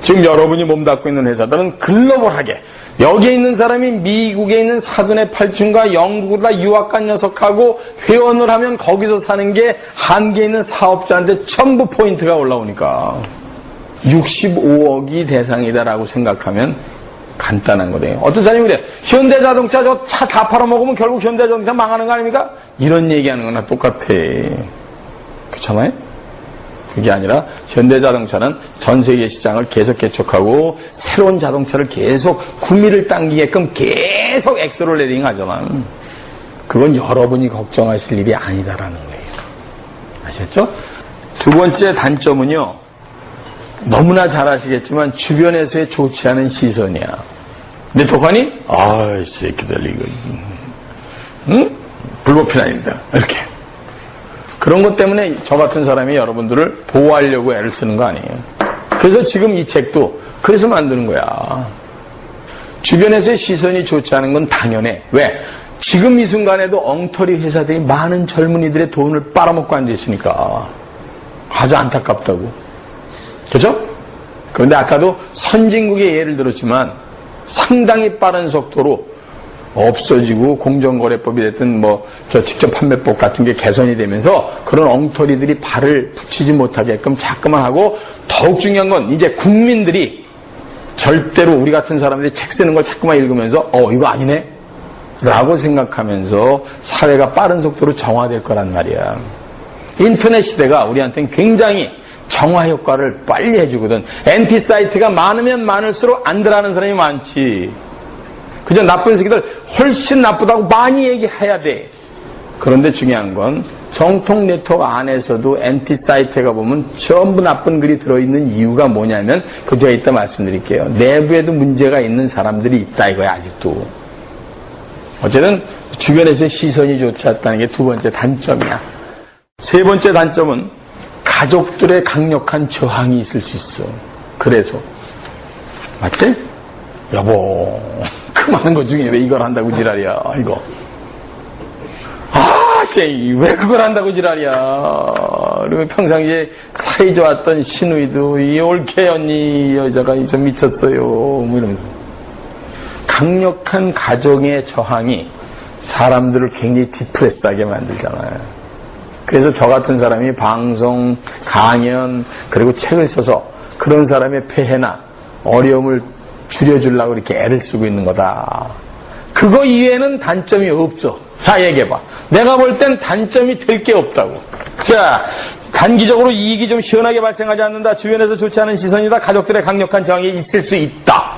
지금 여러분이 몸담고 있는 회사들은 글로벌하게, 여기에 있는 사람이 미국에 있는 사돈의 팔촌과 영국으로 다 유학 간 녀석하고 회원을 하면 거기서 사는 게 한계에 있는 사업자한테 전부 포인트가 올라오니까 65억이 대상이다라고 생각하면 간단한 거예요. 어떤 사람이 그래, 현대자동차 저 차 다 팔아먹으면 결국 현대자동차 망하는 거 아닙니까? 이런 얘기하는 거나 똑같아. 그렇잖아요? 그게 아니라 현대자동차는 전 세계 시장을 계속 개척하고 새로운 자동차를 계속 구미를 당기게끔 계속 엑셀러레이팅 하잖아. 그건 여러분이 걱정하실 일이 아니다라는 거예요. 아셨죠? 두 번째 단점은요, 너무나 잘 아시겠지만 주변에서의 좋지 않은 시선이야. 네트워크하니? 아이 새끼들 이거 응? 불법피난이다 이렇게. 그런 것 때문에 저 같은 사람이 여러분들을 보호하려고 애를 쓰는 거 아니에요. 그래서 지금 이 책도 그래서 만드는 거야. 주변에서의 시선이 좋지 않은 건 당연해. 왜? 지금 이 순간에도 엉터리 회사들이 많은 젊은이들의 돈을 빨아먹고 앉아있으니까 아주 안타깝다고. 그죠? 그런데 아까도 선진국의 예를 들었지만 상당히 빠른 속도로 없어지고 공정거래법이 됐든 저 직접 판매법 같은 게 개선이 되면서 그런 엉터리들이 발을 붙이지 못하게끔 자꾸만 하고, 더욱 중요한 건 이제 국민들이 절대로 우리 같은 사람들이 책 쓰는 걸 자꾸만 읽으면서 이거 아니네 라고 생각하면서 사회가 빠른 속도로 정화될 거란 말이야. 인터넷 시대가 우리한테는 굉장히 정화 효과를 빨리 해주거든. 엔티 사이트가 많으면 많을수록 안 들어가는 사람이 많지. 그저 나쁜 새끼들 훨씬 나쁘다고 많이 얘기해야 돼. 그런데 중요한 건 정통 네트워크 안에서도 엔티 사이트에 가보면 전부 나쁜 글이 들어있는 이유가 뭐냐면, 그저 이따 말씀드릴게요. 내부에도 문제가 있는 사람들이 있다 이거야, 아직도. 어쨌든 주변에서 시선이 좋지 않다는 게 두 번째 단점이야. 세 번째 단점은 가족들의 강력한 저항이 있을 수 있어. 그래서 맞지? 여보, 그 많은 것 중에 왜 이걸 한다고 지랄이야, 이거. 왜 그걸 한다고 지랄이야. 그리고 평상시에 사이 좋았던 시누이도 이 올케 언니 여자가 좀 미쳤어요, 뭐 이러면서. 강력한 가정의 저항이 사람들을 굉장히 디프레스하게 만들잖아요. 그래서 저 같은 사람이 방송, 강연, 그리고 책을 써서 그런 사람의 폐해나 어려움을 줄여주려고 이렇게 애를 쓰고 있는 거다. 그거 이외에는 단점이 없어. 자, 얘기해봐. 내가 볼 땐 단점이 될 게 없다고. 자, 단기적으로 이익이 좀 시원하게 발생하지 않는다. 주변에서 좋지 않은 시선이다. 가족들의 강력한 저항이 있을 수 있다.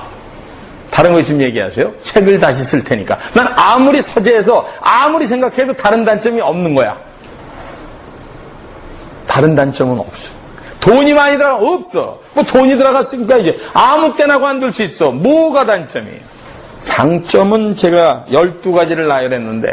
다른 거 있으면 얘기하세요. 책을 다시 쓸 테니까. 난 아무리 서재해서 아무리 생각해도 다른 단점이 없는 거야. 다른 단점은 없어. 돈이 많이 들어가 없어. 돈이 들어갔으니까 이제 아무 때나 관둘 수 있어. 뭐가 단점이에요? 장점은 제가 12가지를 나열했는데,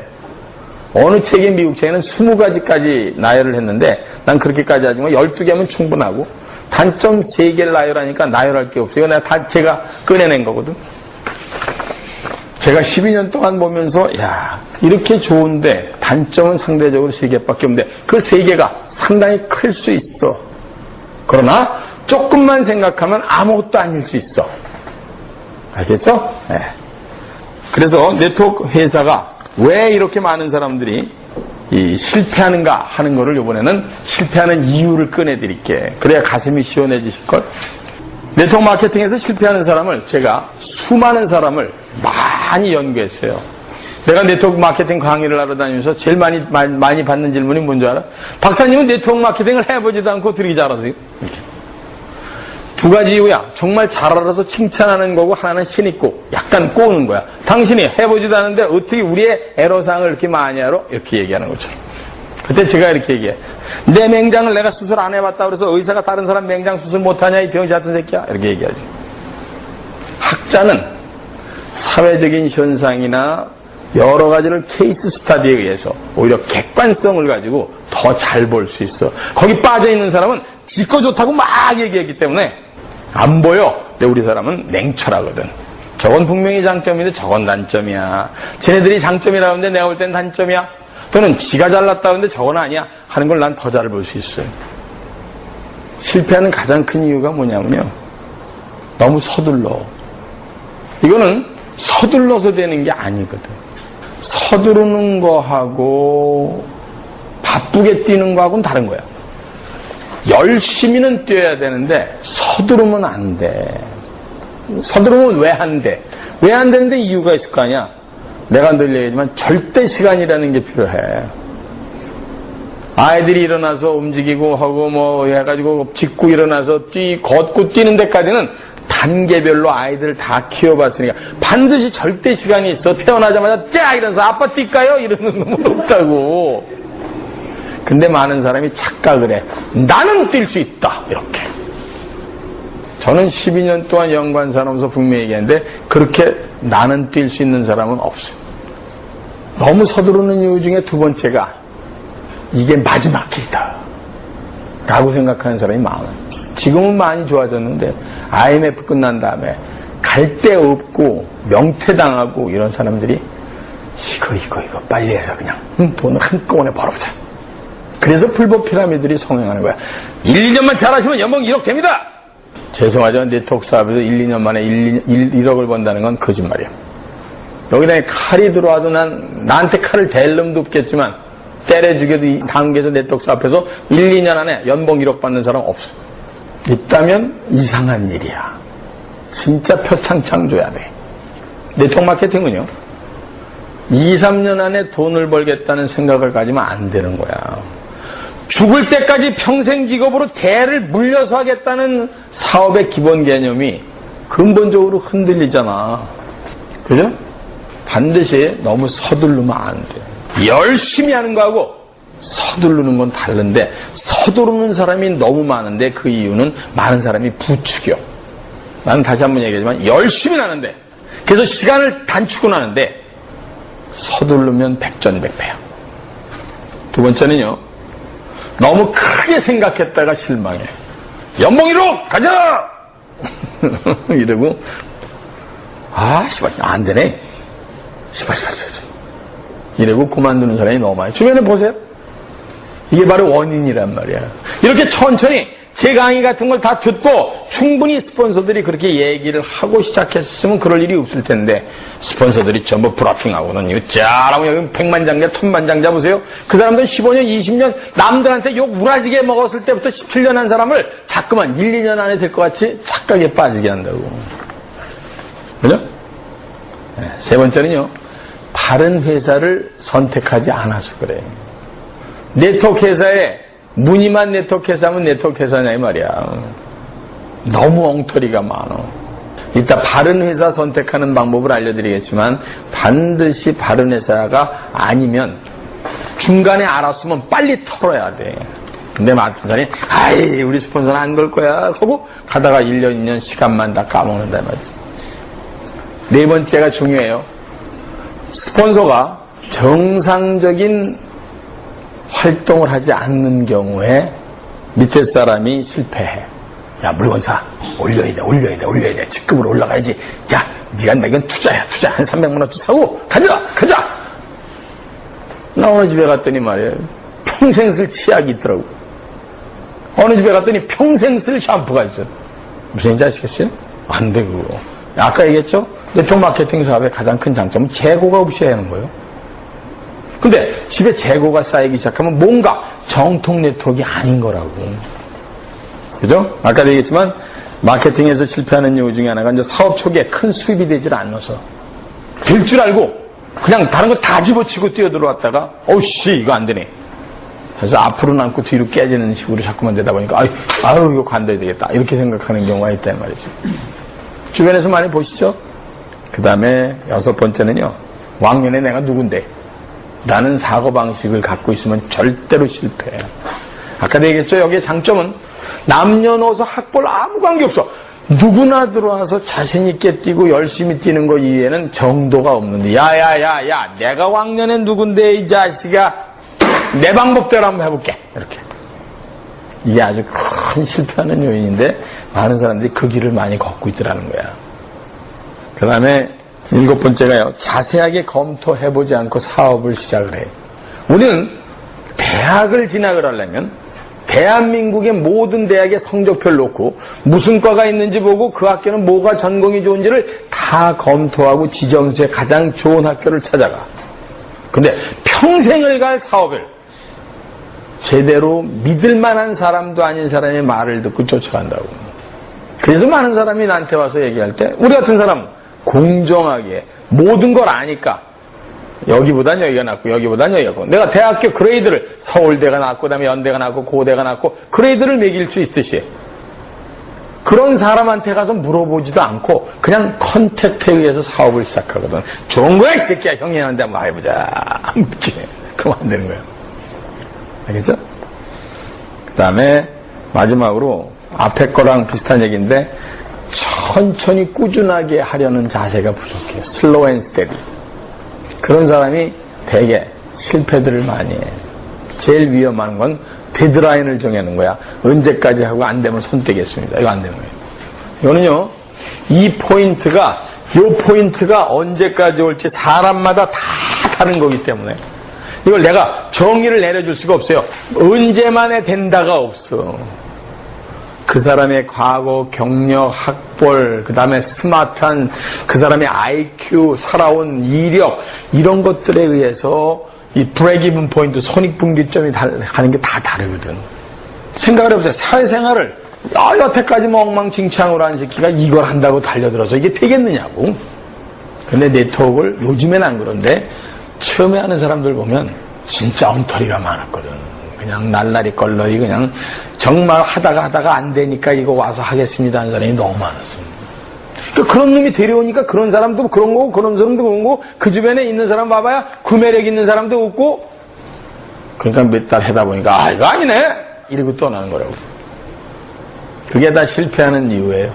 어느 책이 미국 책에는 20가지까지 나열을 했는데, 난 그렇게까지 하지 만 12개면 충분하고, 단점 3개를 나열하니까 나열할 게 없어요. 내가 다 제가 꺼내낸 거거든. 제가 12년 동안 보면서 이렇게 좋은데 단점은 상대적으로 3개밖에 없는데 그 3개가 상당히 클 수 있어. 그러나 조금만 생각하면 아무것도 아닐 수 있어. 아시겠죠? 네. 그래서 네트워크 회사가 왜 이렇게 많은 사람들이 실패하는가 하는 거를 이번에는 실패하는 이유를 꺼내드릴게. 그래야 가슴이 시원해지실걸. 네트워크 마케팅에서 실패하는 사람을 제가 수많은 사람을 많이 연구했어요. 내가 네트워크 마케팅 강의를 하러 다니면서 제일 많이 받는 질문이 뭔지 알아? 박사님은 네트워크 마케팅을 해보지도 않고 어떻게 잘하세요? 이렇게. 두 가지 이유야. 정말 잘 알아서 칭찬하는 거고, 하나는 신있고 약간 꼬우는 거야. 당신이 해보지도 않는데 어떻게 우리의 애로사항을 이렇게 많이 알아? 이렇게 얘기하는 것처럼. 그때 제가 이렇게 얘기해. 내 맹장을 내가 수술 안 해봤다 그래서 의사가 다른 사람 맹장 수술 못하냐 이 병신 같은 새끼야. 이렇게 얘기하지. 학자는 사회적인 현상이나 여러 가지를 케이스 스터디에 의해서 오히려 객관성을 가지고 더 잘 볼 수 있어. 거기 빠져있는 사람은 지 거 좋다고 막 얘기했기 때문에 안 보여. 근데 우리 사람은 냉철하거든. 저건 분명히 장점인데 저건 단점이야. 쟤네들이 장점이라고 하는데 내가 볼 땐 단점이야. 또는 지가 잘났다고 하는데 저건 아니야 하는 걸 난 더 잘 볼 수 있어요. 실패하는 가장 큰 이유가 뭐냐면요, 너무 서둘러. 이거는 서둘러서 되는 게 아니거든. 서두르는 거하고 바쁘게 뛰는 거하고는 다른 거야. 열심히는 뛰어야 되는데 서두르면 안 돼. 서두르면 왜 안 돼? 왜 안 되는데 이유가 있을 거 아니야. 내가 늘 얘기하지만 절대 시간이라는 게 필요해. 아이들이 일어나서 움직이고 하고 뭐 해가지고 짚고 일어나서 걷고 뛰는 데까지는 단계별로 아이들을 다 키워봤으니까 반드시 절대 시간이 있어. 태어나자마자 짜! 이러면서 아빠 뛸까요? 이러는 놈은 없다고. 근데 많은 사람이 착각을 해. 나는 뛸 수 있다. 이렇게. 저는 12년 동안 연관산업에서 분명히 얘기했는데 그렇게 나는 뛸 수 있는 사람은 없어요. 너무 서두르는 이유 중에 두 번째가 이게 마지막 길이다 라고 생각하는 사람이 많아요. 지금은 많이 좋아졌는데 IMF 끝난 다음에 갈 데 없고 명퇴당하고 이런 사람들이 이거 빨리 해서 그냥 돈을 한꺼번에 벌어보자. 그래서 불법 피라미드들이 성행하는 거야. 1, 2년만 잘하시면 연봉 1억 됩니다. 죄송하지만 네트워크 사업에서 1, 2년 만에 1억을 번다는 건 거짓말이야. 여기다 칼이 들어와도 나한테 칼을 댈 놈도 없겠지만 때려주게도 이 단계에서 네트워크 사업에서 1, 2년 안에 연봉 1억 받는 사람 없어. 있다면 이상한 일이야. 진짜 표창장 줘야 돼. 네트워크 마케팅은요, 2, 3년 안에 돈을 벌겠다는 생각을 가지면 안 되는 거야. 죽을 때까지 평생 직업으로 대를 물려서 하겠다는 사업의 기본 개념이 근본적으로 흔들리잖아. 그죠? 반드시 너무 서두르면 안 돼. 열심히 하는 거하고 서두르는 건 다른데, 서두르는 사람이 너무 많은데 그 이유는 많은 사람이 부추겨. 나는 다시 한번 얘기하지만 열심히 하는데, 그래서 시간을 단축은 하는데 서두르면 백전백패야. 두 번째는요, 너무 크게 생각했다가 실망해. 연봉 1억 가자! 이러고 씨발 안 되네. 씨발 이러고 그만두는 사람이 너무 많아요. 주변에 보세요. 이게 바로 원인이란 말이야. 이렇게 천천히 제 강의 같은 걸 다 듣고 충분히 스폰서들이 그렇게 얘기를 하고 시작했으면 그럴 일이 없을 텐데, 스폰서들이 전부 브라핑하고는 이거 짜라고 여기 100만장자 1000만장자 보세요. 그 사람들은 15년 20년 남들한테 욕 우라지게 먹었을 때부터 17년 한 사람을 자꾸만 1, 2년 안에 될 것 같이 착각에 빠지게 한다고. 그죠? 네, 세 번째는요, 바른 회사를 선택하지 않아서 그래. 네트워크 회사에 무늬만 네트워크 회사면 네트워크 회사냐 이 말이야. 너무 엉터리가 많아. 이따 바른 회사 선택하는 방법을 알려드리겠지만 반드시 바른 회사가 아니면 중간에 알았으면 빨리 털어야 돼. 근데 많은 사람이 우리 스폰서는 안 걸 거야 하고 가다가 1년 2년 시간만 다 까먹는다 말이지. 네 번째가 중요해요. 스폰서가 정상적인 활동을 하지 않는 경우에 밑에 사람이 실패해. 야, 물건 사. 올려야 돼. 직급으로 올라가야지. 야, 네가 이건 투자야. 한 300만 원치 사고 가자. 나 어느 집에 갔더니 말이에요, 평생 쓸 치약이 있더라고. 어느 집에 갔더니 평생 쓸 샴푸가 있어. 무슨 얘기인지 아시겠어요? 안 돼, 그거. 아까 얘기했죠? 네트워크 마케팅 사업의 가장 큰 장점은 재고가 없어야 하는 거예요. 근데 집에 재고가 쌓이기 시작하면 뭔가 정통 네트워크가 아닌 거라고. 그죠? 아까도 얘기했지만 마케팅에서 실패하는 이유 중에 하나가 이제 사업 초기에 큰 수입이 되질 않아서 될 줄 알고 그냥 다른 거 다 집어치고 뛰어들어왔다가 어우씨 이거 안 되네. 그래서 앞으로 남고 뒤로 깨지는 식으로 자꾸만 되다 보니까 아유 이거 관둬야 되겠다 이렇게 생각하는 경우가 있다는 말이죠. 주변에서 많이 보시죠. 그 다음에 6번째는요. 왕년에 내가 누군데 라는 사고방식을 갖고 있으면 절대로 실패해요. 아까도 얘기했죠. 여기에 장점은 남녀노소 학벌 아무 관계없어. 누구나 들어와서 자신있게 뛰고 열심히 뛰는 거 이외에는 정도가 없는데 야야야야 내가 왕년에 누군데 이 자식아 내 방법대로 한번 해볼게 이렇게. 이게 아주 큰 실패하는 요인인데 많은 사람들이 그 길을 많이 걷고 있더라는 거야. 그 다음에 7번째가요. 자세하게 검토해보지 않고 사업을 시작을 해요. 우리는 대학을 진학을 하려면 대한민국의 모든 대학의 성적표를 놓고 무슨 과가 있는지 보고 그 학교는 뭐가 전공이 좋은지를 다 검토하고 지점수에 가장 좋은 학교를 찾아가. 근데 평생을 갈 사업을 제대로 믿을 만한 사람도 아닌 사람의 말을 듣고 쫓아간다고. 그래서 많은 사람이 나한테 와서 얘기할 때 우리 같은 사람은 공정하게 모든 걸 아니까 여기보단 여기가 낫고 여기보단 여기가 낫고 내가 대학교 그레이드를 서울대가 낫고 그다음에 연대가 낫고 고대가 낫고 그레이드를 매길 수 있듯이 그런 사람한테 가서 물어보지도 않고 그냥 컨택트에 의해서 사업을 시작하거든. 좋은 거야 이 새끼야 형님한테 한번 해보자 이렇게. 그럼 안 되는 거예요. 알겠죠? 그 다음에 마지막으로 앞에 거랑 비슷한 얘기인데 천천히 꾸준하게 하려는 자세가 부족해요. 슬로우 앤 스테디. 그런 사람이 대개 실패들을 많이 해. 제일 위험한 건 데드라인을 정해놓은 거야. 언제까지 하고 안 되면 손 떼겠습니다. 이거 안 되는 거예요. 이거는요, 이 포인트가 언제까지 올지 사람마다 다 다른 거기 때문에 이걸 내가 정의를 내려줄 수가 없어요. 언제만에 된다가 없어. 그 사람의 과거, 경력, 학벌, 그 다음에 스마트한 그 사람의 IQ, 살아온 이력 이런 것들에 의해서 이 브레이크 이븐 포인트, 손익분기점이 하는 게 다 다르거든. 생각을 해보세요. 사회생활을 여태까지 엉망진창으로 한 새끼가 이걸 한다고 달려들어서 이게 되겠느냐고. 근데 네트워크를 요즘엔 안 그런데 처음에 하는 사람들 보면 진짜 엉터리가 많았거든. 그냥 날라리 걸러이 그냥 정말 하다가 안 되니까 이거 와서 하겠습니다 하는 사람이 너무 많았습니다. 그러니까 그런 놈이 데려오니까 그런 사람도 그런 거고 그런 사람도 그런 거고 그 주변에 있는 사람 봐봐야 구매력 있는 사람도 없고 그러니까 몇 달 하다 보니까 이거 아니네 이러고 떠나는 거라고. 그게 다 실패하는 이유예요.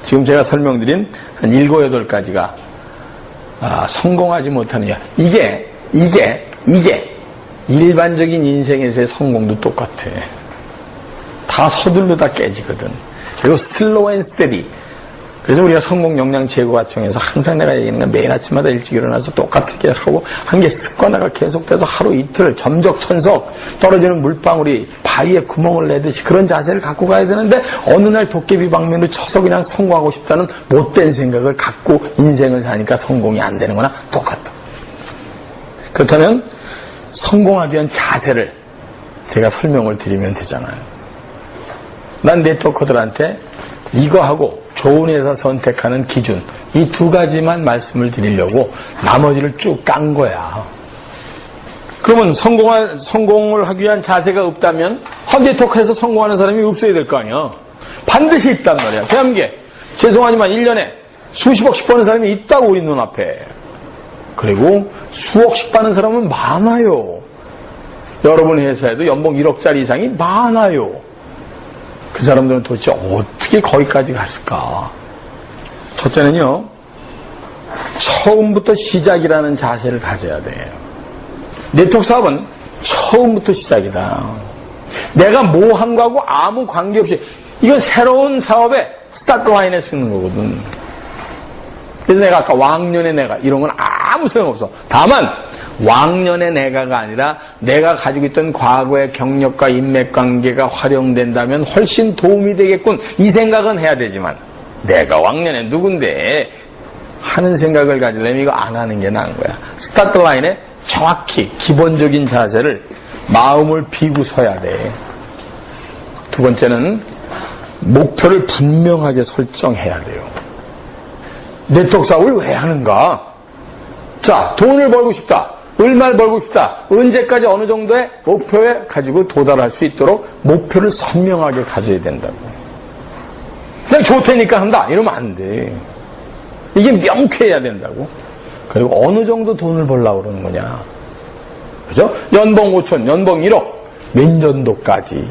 지금 제가 설명드린 한 7, 8가지가 성공하지 못하는 이유. 이게 일반적인 인생에서의 성공도 똑같아. 다 서둘러다 깨지거든. 그리고 슬로우 앤 스테디. 그래서 우리가 성공 역량 제고과정에서 항상 내가 얘기하는 건 매일 아침마다 일찍 일어나서 똑같게 하고 한 게 습관화가 계속돼서 하루 이틀 점적천석 떨어지는 물방울이 바위에 구멍을 내듯이 그런 자세를 갖고 가야 되는데 어느 날 도깨비 방면으로 쳐서 그냥 성공하고 싶다는 못된 생각을 갖고 인생을 사니까 성공이 안 되는 거나 똑같다. 그렇다면 성공하기 위한 자세를 제가 설명을 드리면 되잖아요. 난 네트워커들한테 이거하고 좋은 회사 선택하는 기준 이 2가지만 말씀을 드리려고 나머지를 쭉 깐 거야. 그러면 성공을 하기 위한 자세가 없다면 네트워크에서 성공하는 사람이 없어야 될 거 아니야. 반드시 있단 말이야. 대한민국에 죄송하지만 1년에 수십억씩 버는 사람이 있다고 우리 눈앞에. 그리고 수억씩 받는 사람은 많아요. 여러분 회사에도 연봉 1억짜리 이상이 많아요. 그 사람들은 도대체 어떻게 거기까지 갔을까? 첫째는요, 처음부터 시작이라는 자세를 가져야 돼요. 네트워크 사업은 처음부터 시작이다. 내가 뭐 한 거하고 아무 관계없이 이건 새로운 사업의 스타트 라인에 쓰는 거거든. 그래서 내가 아까 왕년의 내가 이런 건 아무 소용없어. 다만 왕년의 내가가 아니라 내가 가지고 있던 과거의 경력과 인맥관계가 활용된다면 훨씬 도움이 되겠군 이 생각은 해야 되지만 내가 왕년에 누군데 하는 생각을 가지려면 이거 안 하는 게 나은 거야. 스타트 라인에 정확히 기본적인 자세를 마음을 비고 서야 돼. 두 번째는 목표를 분명하게 설정해야 돼요. 네트워크 사업을 왜 하는가? 자, 돈을 벌고 싶다. 얼마를 벌고 싶다. 언제까지 어느 정도의 목표에 가지고 도달할 수 있도록 목표를 선명하게 가져야 된다고. 그냥 좋다니까 한다. 이러면 안 돼. 이게 명쾌해야 된다고. 그리고 어느 정도 돈을 벌려고 그러는 거냐. 그죠? 연봉 5천, 연봉 1억. 몇 년도까지.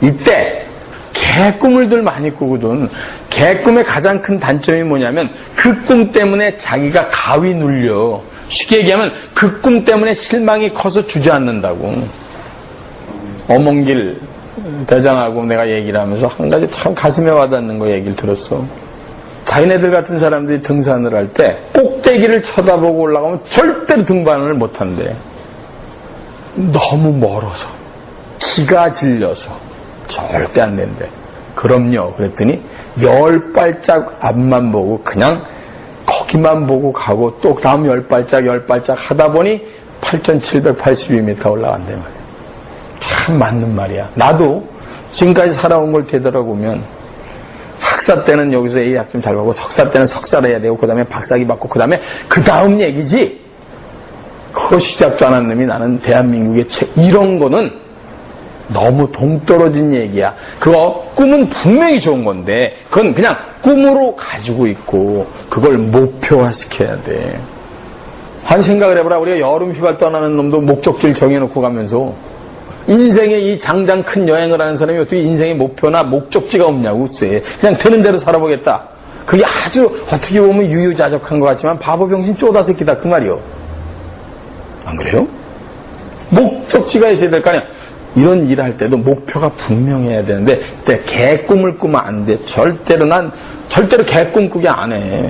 이때 개꿈을들 많이 꾸거든. 개꿈의 가장 큰 단점이 뭐냐면 그 꿈 때문에 자기가 가위 눌려. 쉽게 얘기하면 그 꿈 때문에 실망이 커서 주저앉는다고. 어몽길 대장하고 내가 얘기를 하면서 한 가지 참 가슴에 와닿는 거 얘기를 들었어. 자기네들 같은 사람들이 등산을 할 때 꼭대기를 쳐다보고 올라가면 절대로 등반을 못한대. 너무 멀어서. 기가 질려서. 절대 안 된대. 그럼요. 그랬더니 10발짝 앞만 보고 그냥 거기만 보고 가고 또 다음 10발짝 하다 보니 8,782m 올라간대 말이야. 참 맞는 말이야. 나도 지금까지 살아온 걸 되돌아보면 학사 때는 여기서 A 학점 잘 받고 석사 때는 석사를 해야 되고 그 다음에 박사기 받고 그 다음에 그 다음 얘기지. 그거 시작도 안 한 놈이 나는 대한민국의 이런 거는 너무 동떨어진 얘기야. 그거 꿈은 분명히 좋은 건데 그건 그냥 꿈으로 가지고 있고 그걸 목표화시켜야 돼. 한 생각을 해보라. 우리가 여름 휴가 떠나는 놈도 목적지를 정해놓고 가면서 인생에 이 장장 큰 여행을 하는 사람이 어떻게 인생의 목표나 목적지가 없냐고 쎄. 그냥 되는 대로 살아보겠다. 그게 아주 어떻게 보면 유유자적한 것 같지만 바보병신 쪼다새끼다 그 말이요. 안 그래요? 목적지가 있어야 될 거 아니야. 이런 일을 할 때도 목표가 분명해야 되는데 개꿈을 꾸면 안 돼. 절대로 개꿈 꾸게 안 해.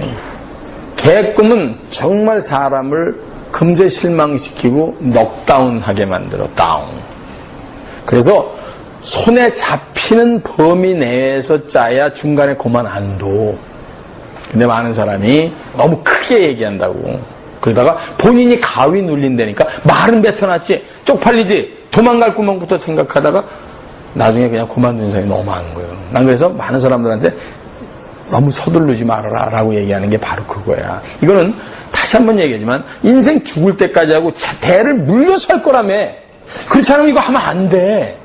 개꿈은 정말 사람을 금세 실망시키고 넉다운하게 만들어. 다운. 그래서 손에 잡히는 범위 내에서 짜야 중간에 그만 안 둬. 근데 많은 사람이 너무 크게 얘기한다고. 그러다가 본인이 가위 눌린다니까 말은 뱉어놨지 쪽팔리지 도망갈 구멍부터 생각하다가 나중에 그냥 그만두는 사람이 너무 많은 거예요. 난 그래서 많은 사람들한테 너무 서두르지 말아라 라고 얘기하는 게 바로 그거야. 이거는 다시 한번 얘기하지만 인생 죽을 때까지 하고 대를 물려서 할 거라며. 그렇지 않으면 이거 하면 안 돼.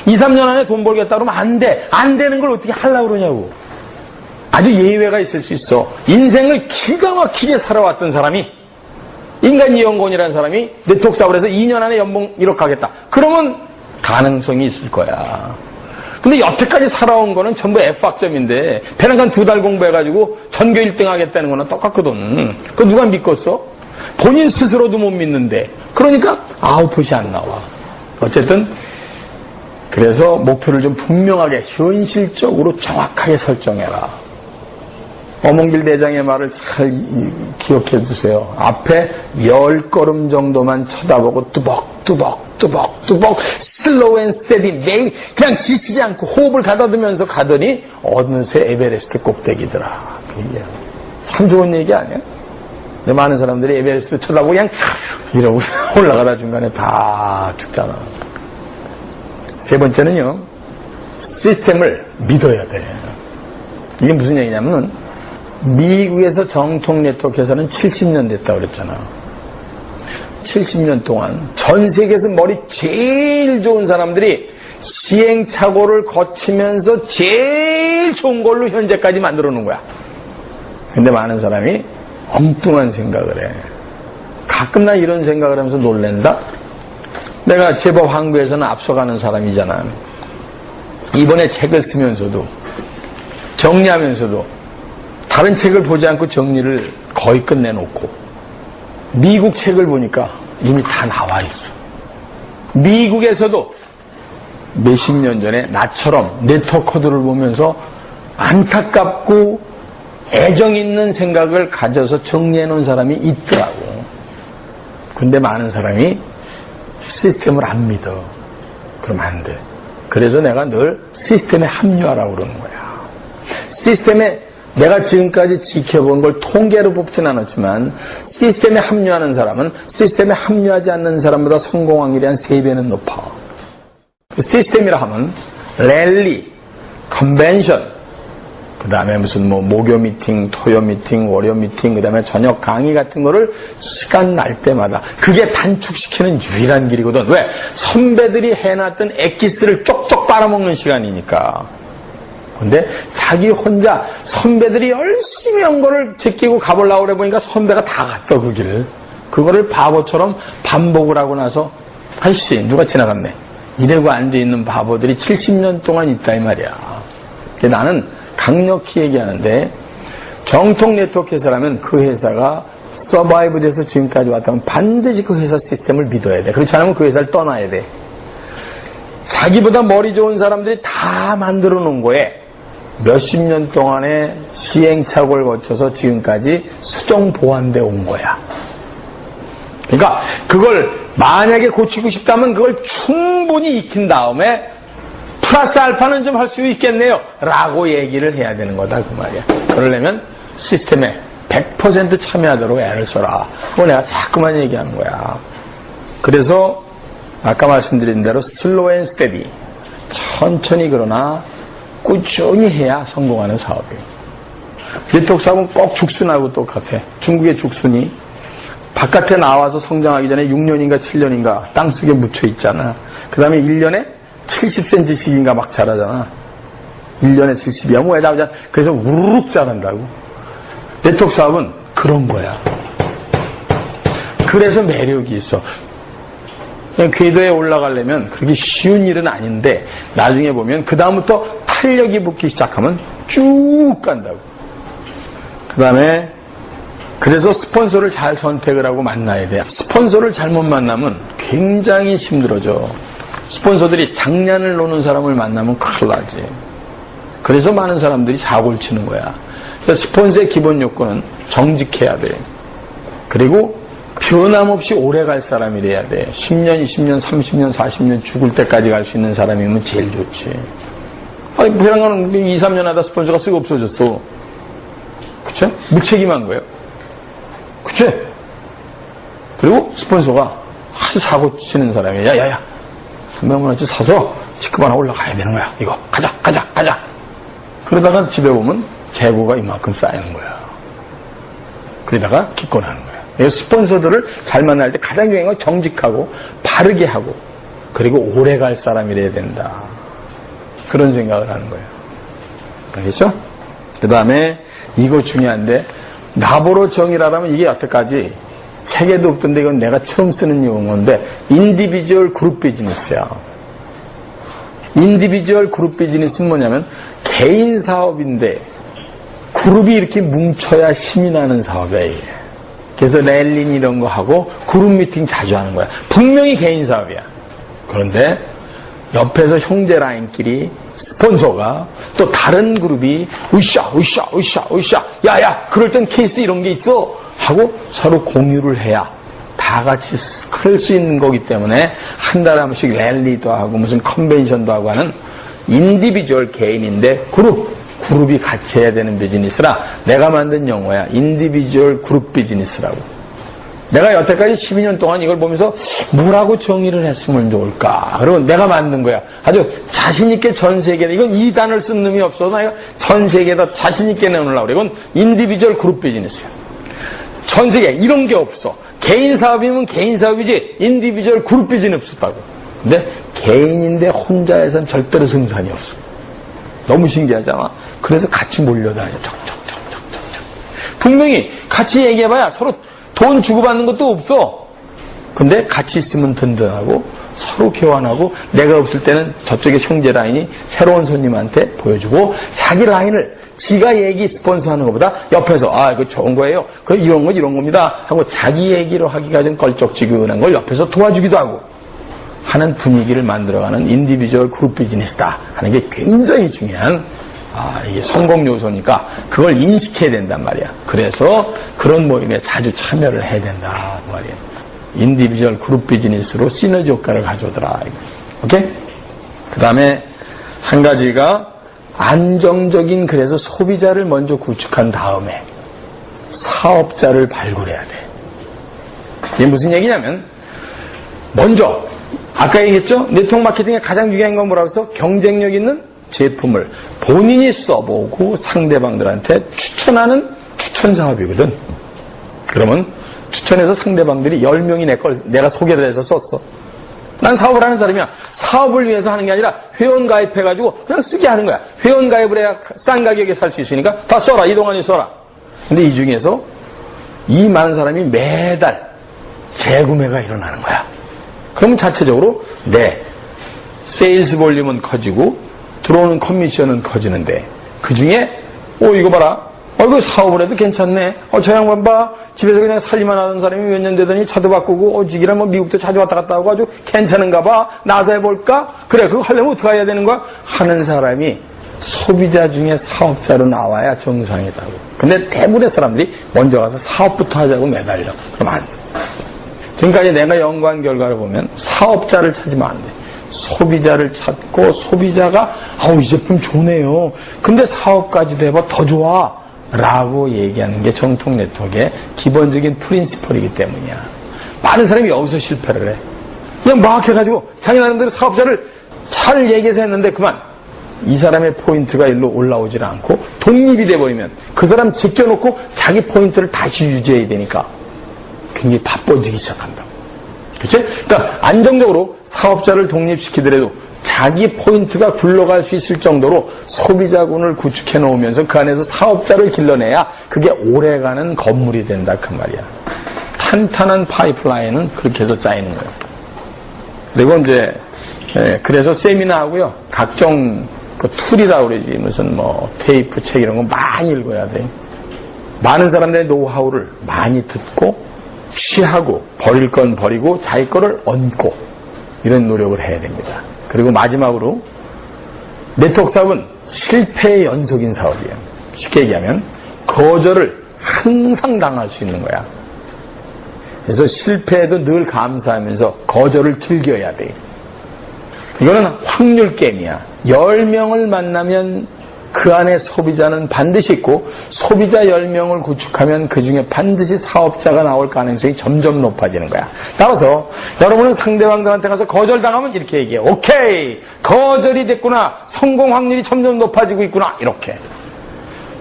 2, 3년 안에 돈 벌겠다 그러면 안 돼. 안 되는 걸 어떻게 하려고 그러냐고. 아주 예외가 있을 수 있어. 인생을 기가 막히게 살아왔던 사람이 인간이연곤이라는 사람이 네트워크 사업을 해서 2년 안에 연봉 1억 가겠다. 그러면 가능성이 있을 거야. 근데 여태까지 살아온 거는 전부 F학점인데 배낭간 2달 공부해가지고 전교 1등 하겠다는 거는 똑같거든. 그거 누가 믿겠어? 본인 스스로도 못 믿는데. 그러니까 아웃풋이 안 나와. 어쨌든 그래서 목표를 좀 분명하게 현실적으로 정확하게 설정해라. 어몽길 대장의 말을 잘 기억해 두세요. 앞에 10걸음 정도만 쳐다보고 뚜벅 슬로우 앤 스테디 매일 그냥 지치지 않고 호흡을 가다듬으면서 가더니 어느새 에베레스트 꼭대기더라. 참 좋은 얘기 아니야? 근데 많은 사람들이 에베레스트 쳐다보고 그냥 이러고 올라가다 중간에 다 죽잖아. 세 번째는요. 시스템을 믿어야 돼. 이게 무슨 얘기냐면 미국에서 정통 네트워크에서는 70년 됐다고 그랬잖아. 70년 동안 전 세계에서 머리 제일 좋은 사람들이 시행착오를 거치면서 제일 좋은 걸로 현재까지 만들어 놓은 거야. 근데 많은 사람이 엉뚱한 생각을 해. 가끔 나 이런 생각을 하면서 놀랜다. 내가 제법 한국에서는 앞서가는 사람이잖아. 이번에 책을 쓰면서도 정리하면서도 다른 책을 보지 않고 정리를 거의 끝내놓고 미국 책을 보니까 이미 다 나와 있어. 미국에서도 몇십 년 전에 나처럼 네트워커들을 보면서 안타깝고 애정 있는 생각을 가져서 정리해놓은 사람이 있더라고. 근데 많은 사람이 시스템을 안 믿어. 그러면 안 돼. 그래서 내가 늘 시스템에 합류하라고 그러는 거야. 시스템에 내가 지금까지 지켜본 걸 통계로 뽑진 않았지만 시스템에 합류하는 사람은 시스템에 합류하지 않는 사람보다 성공 확률이 한 3배는 높아. 시스템이라 하면 랠리, 컨벤션, 그 다음에 무슨 목요 미팅, 토요 미팅, 월요 미팅, 그 다음에 저녁 강의 같은 거를 시간 날 때마다 그게 단축시키는 유일한 길이거든. 왜? 선배들이 해놨던 엑기스를 쪽쪽 빨아먹는 시간이니까. 근데 자기 혼자 선배들이 열심히 한 거를 제끼고 가보려고 그래 보니까 선배가 다 갔다 그 길을. 그거를 바보처럼 반복을 하고 나서 아이씨 누가 지나갔네. 이러고 앉아있는 바보들이 70년 동안 있다 이 말이야. 나는 강력히 얘기하는데 정통 네트워크 회사라면 그 회사가 서바이브 돼서 지금까지 왔다면 반드시 그 회사 시스템을 믿어야 돼. 그렇지 않으면 그 회사를 떠나야 돼. 자기보다 머리 좋은 사람들이 다 만들어 놓은 거에 몇십 년 동안의 시행착오를 거쳐서 지금까지 수정 보완돼 온 거야. 그러니까 그걸 만약에 고치고 싶다면 그걸 충분히 익힌 다음에 플러스 알파는 좀 할 수 있겠네요 라고 얘기를 해야 되는 거다 그 말이야. 그러려면 시스템에 100% 참여하도록 애를 써라. 그거 내가 자꾸만 얘기하는 거야. 그래서 아까 말씀드린 대로 슬로우 앤 스테디, 천천히 그러나 꾸준히 해야 성공하는 사업이에요. 네트워크 사업은 꼭 죽순하고 똑같아. 중국의 죽순이 바깥에 나와서 성장하기 전에 6년인가 7년인가 땅속에 묻혀 있잖아. 그 다음에 1년에 70cm씩인가 막 자라잖아. 1년에 70이야. 뭐 나오잖아. 그래서 우르륵 자란다고. 네트워크 사업은 그런 거야. 그래서 매력이 있어. 그냥 궤도에 올라가려면 그렇게 쉬운 일은 아닌데 나중에 보면 그 다음부터 탄력이 붙기 시작하면 쭉 간다고. 그 다음에 그래서 스폰서를 잘 선택을 하고 만나야 돼. 스폰서를 잘못 만나면 굉장히 힘들어져. 스폰서들이 장난을 노는 사람을 만나면 큰일 나지. 그래서 많은 사람들이 사고를 치는 거야. 그래서 스폰서의 기본 요건은 정직해야 돼. 그리고 변함없이 오래 갈 사람이래야 돼. 10년, 20년, 30년, 40년 죽을 때까지 갈 수 있는 사람이면 제일 좋지. 아니, 베란가는 2, 3년 하다 스폰서가 쓱 없어졌어. 그쵸? 무책임한 거예요. 그치? 그리고 스폰서가 아주 사고 치는 사람이야. 야야야. 300만원어치 사서 직급 하나 올라가야 되는 거야. 이거 가자. 그러다가 집에 보면 재고가 이만큼 쌓이는 거야. 그러다가 기권하는 거야. 스폰서들을 잘 만날 때 가장 중요한 건 정직하고 바르게 하고 그리고 오래 갈 사람이래야 된다. 그런 생각을 하는 거예요. 알겠죠? 그 다음에 이거 중요한데 나보러 정의라면 이게 여태까지 책에도 없던데 이건 내가 처음 쓰는 용어인데 인디비주얼 그룹 비즈니스야. 인디비주얼 그룹 비즈니스는 뭐냐면 개인 사업인데 그룹이 이렇게 뭉쳐야 힘이 나는 사업이야. 이게. 그래서 랠린 이런 거 하고 그룹 미팅 자주 하는 거야. 분명히 개인 사업이야. 그런데 옆에서 형제 라인끼리 스폰서가 또 다른 그룹이 으쌰 야야 그럴 땐 케이스 이런 게 있어 하고 서로 공유를 해야 다 같이 클 수 있는 거기 때문에 한 달에 한 번씩 랠리도 하고 무슨 컨벤션도 하고 하는 인디비주얼 개인인데 그룹이 같이 해야 되는 비즈니스라 내가 만든 용어야. 인디비주얼 그룹 비즈니스라고. 내가 여태까지 12년 동안 이걸 보면서 뭐라고 정의를 했으면 좋을까. 그리고 내가 만든 거야. 아주 자신있게 전 세계에, 이건 이 단어를 쓴 놈이 없어. 나 이거 전 세계에다 자신있게 내놓으려고 그래. 이건 인디비주얼 그룹 비즈니스야. 전 세계에 이런 게 없어. 개인 사업이면 개인 사업이지 인디비주얼 그룹 비즈니스 없었다고. 근데 개인인데 혼자에선 절대로 승산이 없어. 너무 신기하잖아. 그래서 같이 몰려다녀. 분명히 같이 얘기해봐야 서로 돈 주고받는 것도 없어. 근데 같이 있으면 든든하고 서로 교환하고 내가 없을 때는 저쪽에 형제 라인이 새로운 손님한테 보여주고 자기 라인을 지가 얘기 스폰서 하는 것보다 옆에서 이거 좋은 거예요. 그 이런 건 이런 겁니다. 하고 자기 얘기로 하기가 좀 껄쩍지근한 걸 옆에서 도와주기도 하고 하는 분위기를 만들어가는 인디비주얼 그룹 비즈니스다 하는 게 굉장히 중요한 이게 성공 요소니까 그걸 인식해야 된단 말이야. 그래서 그런 모임에 자주 참여를 해야 된다 그 말이야. 인디비주얼 그룹 비즈니스로 시너지 효과를 가져오더라. 오케이? 그 다음에 한 가지가 안정적인 그래서 소비자를 먼저 구축한 다음에 사업자를 발굴해야 돼. 이게 무슨 얘기냐면 먼저 아까 얘기했죠? 네트워크 마케팅의 가장 중요한 건 뭐라고 해서 경쟁력 있는 제품을 본인이 써보고 상대방들한테 추천하는 추천 사업이거든. 그러면 추천해서 상대방들이 10명이 내가 소개를 해서 썼어. 난 사업을 하는 사람이야. 사업을 위해서 하는 게 아니라 회원 가입해가지고 그냥 쓰게 하는 거야. 회원 가입을 해야 싼 가격에 살 수 있으니까 다 써라. 이동안이 써라. 근데 이 중에서 이 많은 사람이 매달 재구매가 일어나는 거야. 그럼 자체적으로 내 세일즈 볼륨은 커지고 들어오는 커미션은 커지는데 그 중에 이거 봐라. 이거 사업을 해도 괜찮네. 저 양반 봐. 집에서 그냥 살기만 하던 사람이 몇 년 되더니 차도 바꾸고 지기랑 뭐 미국도 자주 왔다 갔다 하고 아주 괜찮은가 봐. 나도 해볼까? 그래 그거 하려면 어떻게 해야 되는 거야? 하는 사람이 소비자 중에 사업자로 나와야 정상이다고. 근데 대부분의 사람들이 먼저 가서 사업부터 하자고 매달려. 그럼 안 돼. 지금까지 내가 연구한 결과를 보면 사업자를 찾으면 안 돼. 소비자를 찾고 소비자가 이 제품 좋네요. 근데 사업까지도 해봐 더 좋아. 라고 얘기하는 게 정통 네트워크의 기본적인 프린시플이기 때문이야. 많은 사람이 여기서 실패를 해. 그냥 막 해가지고 자기 나름대로 사업자를 잘 얘기해서 했는데 그만. 이 사람의 포인트가 일로 올라오질 않고 독립이 돼버리면 그 사람 제껴놓고 자기 포인트를 다시 유지해야 되니까 굉장히 바빠지기 시작한다. 그치? 그러니까 안정적으로 사업자를 독립시키더라도 자기 포인트가 굴러갈 수 있을 정도로 소비자군을 구축해 놓으면서 그 안에서 사업자를 길러내야 그게 오래가는 건물이 된다 그 말이야. 탄탄한 파이프라인은 그렇게 해서 짜이는 거예요. 그리고 이제 그래서 세미나하고요 각종 그 툴이라고 그러지 무슨 뭐 테이프 책 이런 거 많이 읽어야 돼. 많은 사람들의 노하우를 많이 듣고 취하고 버릴 건 버리고 자기 거를 얹고 이런 노력을 해야 됩니다. 그리고 마지막으로 네트워크 사업은 실패의 연속인 사업이에요. 쉽게 얘기하면 거절을 항상 당할 수 있는 거야. 그래서 실패에도 늘 감사하면서 거절을 즐겨야 돼. 이거는 확률 게임이야. 10명을 만나면 그 안에 소비자는 반드시 있고 소비자 10명을 구축하면 그 중에 반드시 사업자가 나올 가능성이 점점 높아지는 거야. 따라서 여러분은 상대방들한테 가서 거절당하면 이렇게 얘기해. 오케이! 거절이 됐구나. 성공 확률이 점점 높아지고 있구나. 이렇게.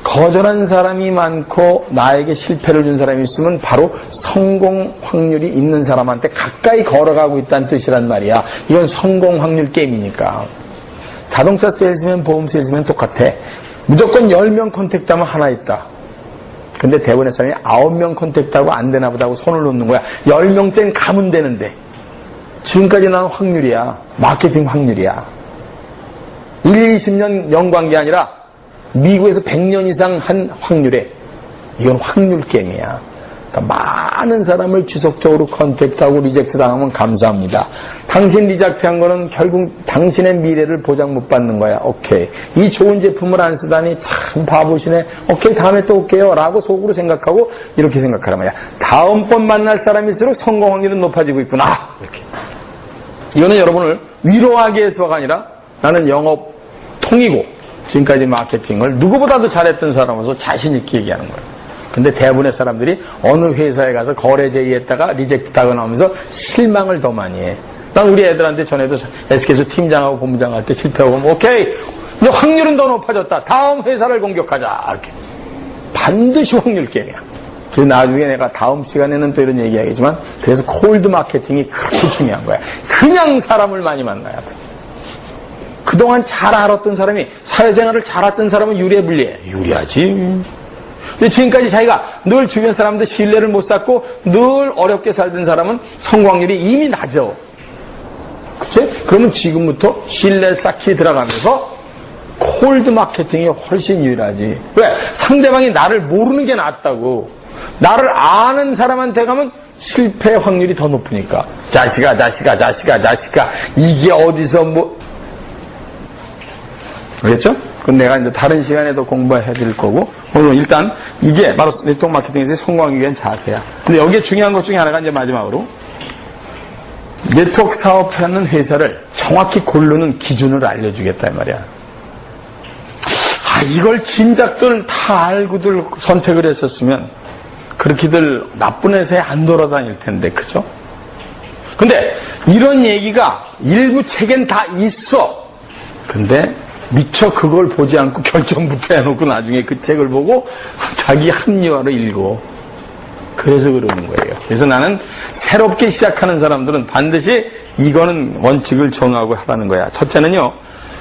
거절한 사람이 많고 나에게 실패를 준 사람이 있으면 바로 성공 확률이 있는 사람한테 가까이 걸어가고 있다는 뜻이란 말이야. 이건 성공 확률 게임이니까. 자동차 세일즈맨, 보험 세일즈맨 똑같아. 무조건 10명 컨택트하면 하나 있다. 근데 대부분의 사람이 9명 컨택트하고 안 되나 보다 하고 손을 놓는 거야. 10명째는 가면 되는데. 지금까지 나온 확률이야. 마케팅 확률이야. 20년 연관계 아니라 미국에서 100년 이상 한 확률에 이건 확률 게임이야. 그러니까 많은 사람을 지속적으로 컨택트하고 리젝트 당하면 감사합니다. 당신 리젝트한 거는 결국 당신의 미래를 보장 못 받는 거야. 오케이. 이 좋은 제품을 안 쓰다니 참 바보시네. 오케이. 다음에 또 올게요. 라고 속으로 생각하고 이렇게 생각하란 말이야. 다음번 만날 사람일수록 성공 확률은 높아지고 있구나. 이렇게. 이거는 여러분을 위로하기 위해서가 아니라 나는 영업 통이고 지금까지 마케팅을 누구보다도 잘했던 사람으로서 자신 있게 얘기하는 거예요. 근데 대부분의 사람들이 어느 회사에 가서 거래 제의했다가 리젝트 당하고 나오면서 실망을 더 많이 해. 난 우리 애들한테 전에도 SK에서 팀장하고 본부장 할 때 실패하고 보면 오케이 이제 확률은 더 높아졌다. 다음 회사를 공격하자. 이렇게. 반드시 확률 게임이야. 그래서 나중에 내가 다음 시간에는 또 이런 얘기하겠지만 그래서 콜드 마케팅이 그렇게 중요한 거야. 그냥 사람을 많이 만나야 돼. 그동안 잘 알았던 사람이 사회생활을 잘 했던 사람은 유리해 불리해? 유리하지. 근데 지금까지 자기가 늘 주변 사람들 신뢰를 못 쌓고 늘 어렵게 살던 사람은 성공률이 이미 낮아. 그치? 그러면 지금부터 신뢰 쌓기 들어가면서 콜드 마케팅이 훨씬 유리하지. 왜? 상대방이 나를 모르는 게 낫다고. 나를 아는 사람한테 가면 실패 확률이 더 높으니까. 자식아. 이게 어디서 알겠죠? 그건 내가 이제 다른 시간에도 공부해 드릴 거고, 오늘 일단 이게 바로 네트워크 마케팅에서 성공하기 위한 자세야. 근데 여기에 중요한 것 중에 하나가 이제 마지막으로 네트워크 사업하는 회사를 정확히 고르는 기준을 알려주겠다 이 말이야. 이걸 진작들 다 알고들 선택을 했었으면 그렇게들 나쁜 회사에 안 돌아다닐 텐데, 그죠? 근데 이런 얘기가 일부 책엔 다 있어. 근데 미처 그걸 보지 않고 결정부터 해놓고 나중에 그 책을 보고 자기 합리화로 읽어. 그래서 그러는 거예요. 그래서 나는 새롭게 시작하는 사람들은 반드시 이거는 원칙을 정하고 하라는 거야. 첫째는요,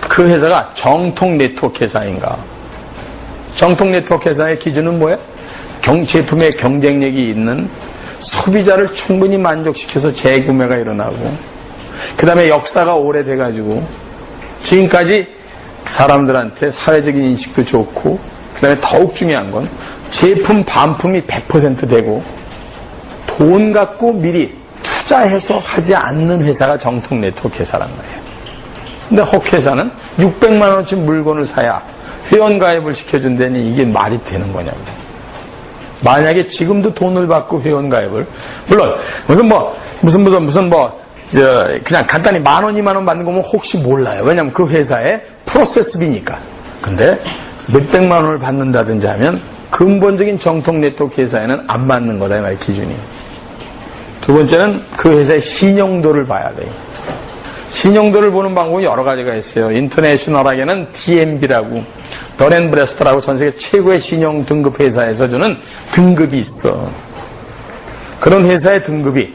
그 회사가 정통 네트워크 회사인가. 정통 네트워크 회사의 기준은 뭐예요? 제품의 경쟁력이 있는, 소비자를 충분히 만족시켜서 재구매가 일어나고, 그 다음에 역사가 오래돼가지고 지금까지 사람들한테 사회적인 인식도 좋고, 그 다음에 더욱 중요한 건 제품 반품이 100% 되고 돈 갖고 미리 투자해서 하지 않는 회사가 정통 네트워크 회사란 거예요. 근데 혹회사는 600만 원어치 물건을 사야 회원가입을 시켜준다니 이게 말이 되는 거냐고. 만약에 지금도 돈을 받고 회원가입을, 물론 무슨 그냥 간단히 10,000원, 20,000원 받는 거면 혹시 몰라요. 왜냐면 그 회사의 프로세스비니까. 근데 몇백만 원을 받는다든지 하면 근본적인 정통 네트워크 회사에는 안 맞는 거다, 이 말이에요, 기준이. 두 번째는 그 회사의 신용도를 봐야 돼요. 신용도를 보는 방법이 여러 가지가 있어요. 인터내셔널하게는 DNB라고, 던앤브래스터라고 전 세계 최고의 신용 등급 회사에서 주는 등급이 있어. 그런 회사의 등급이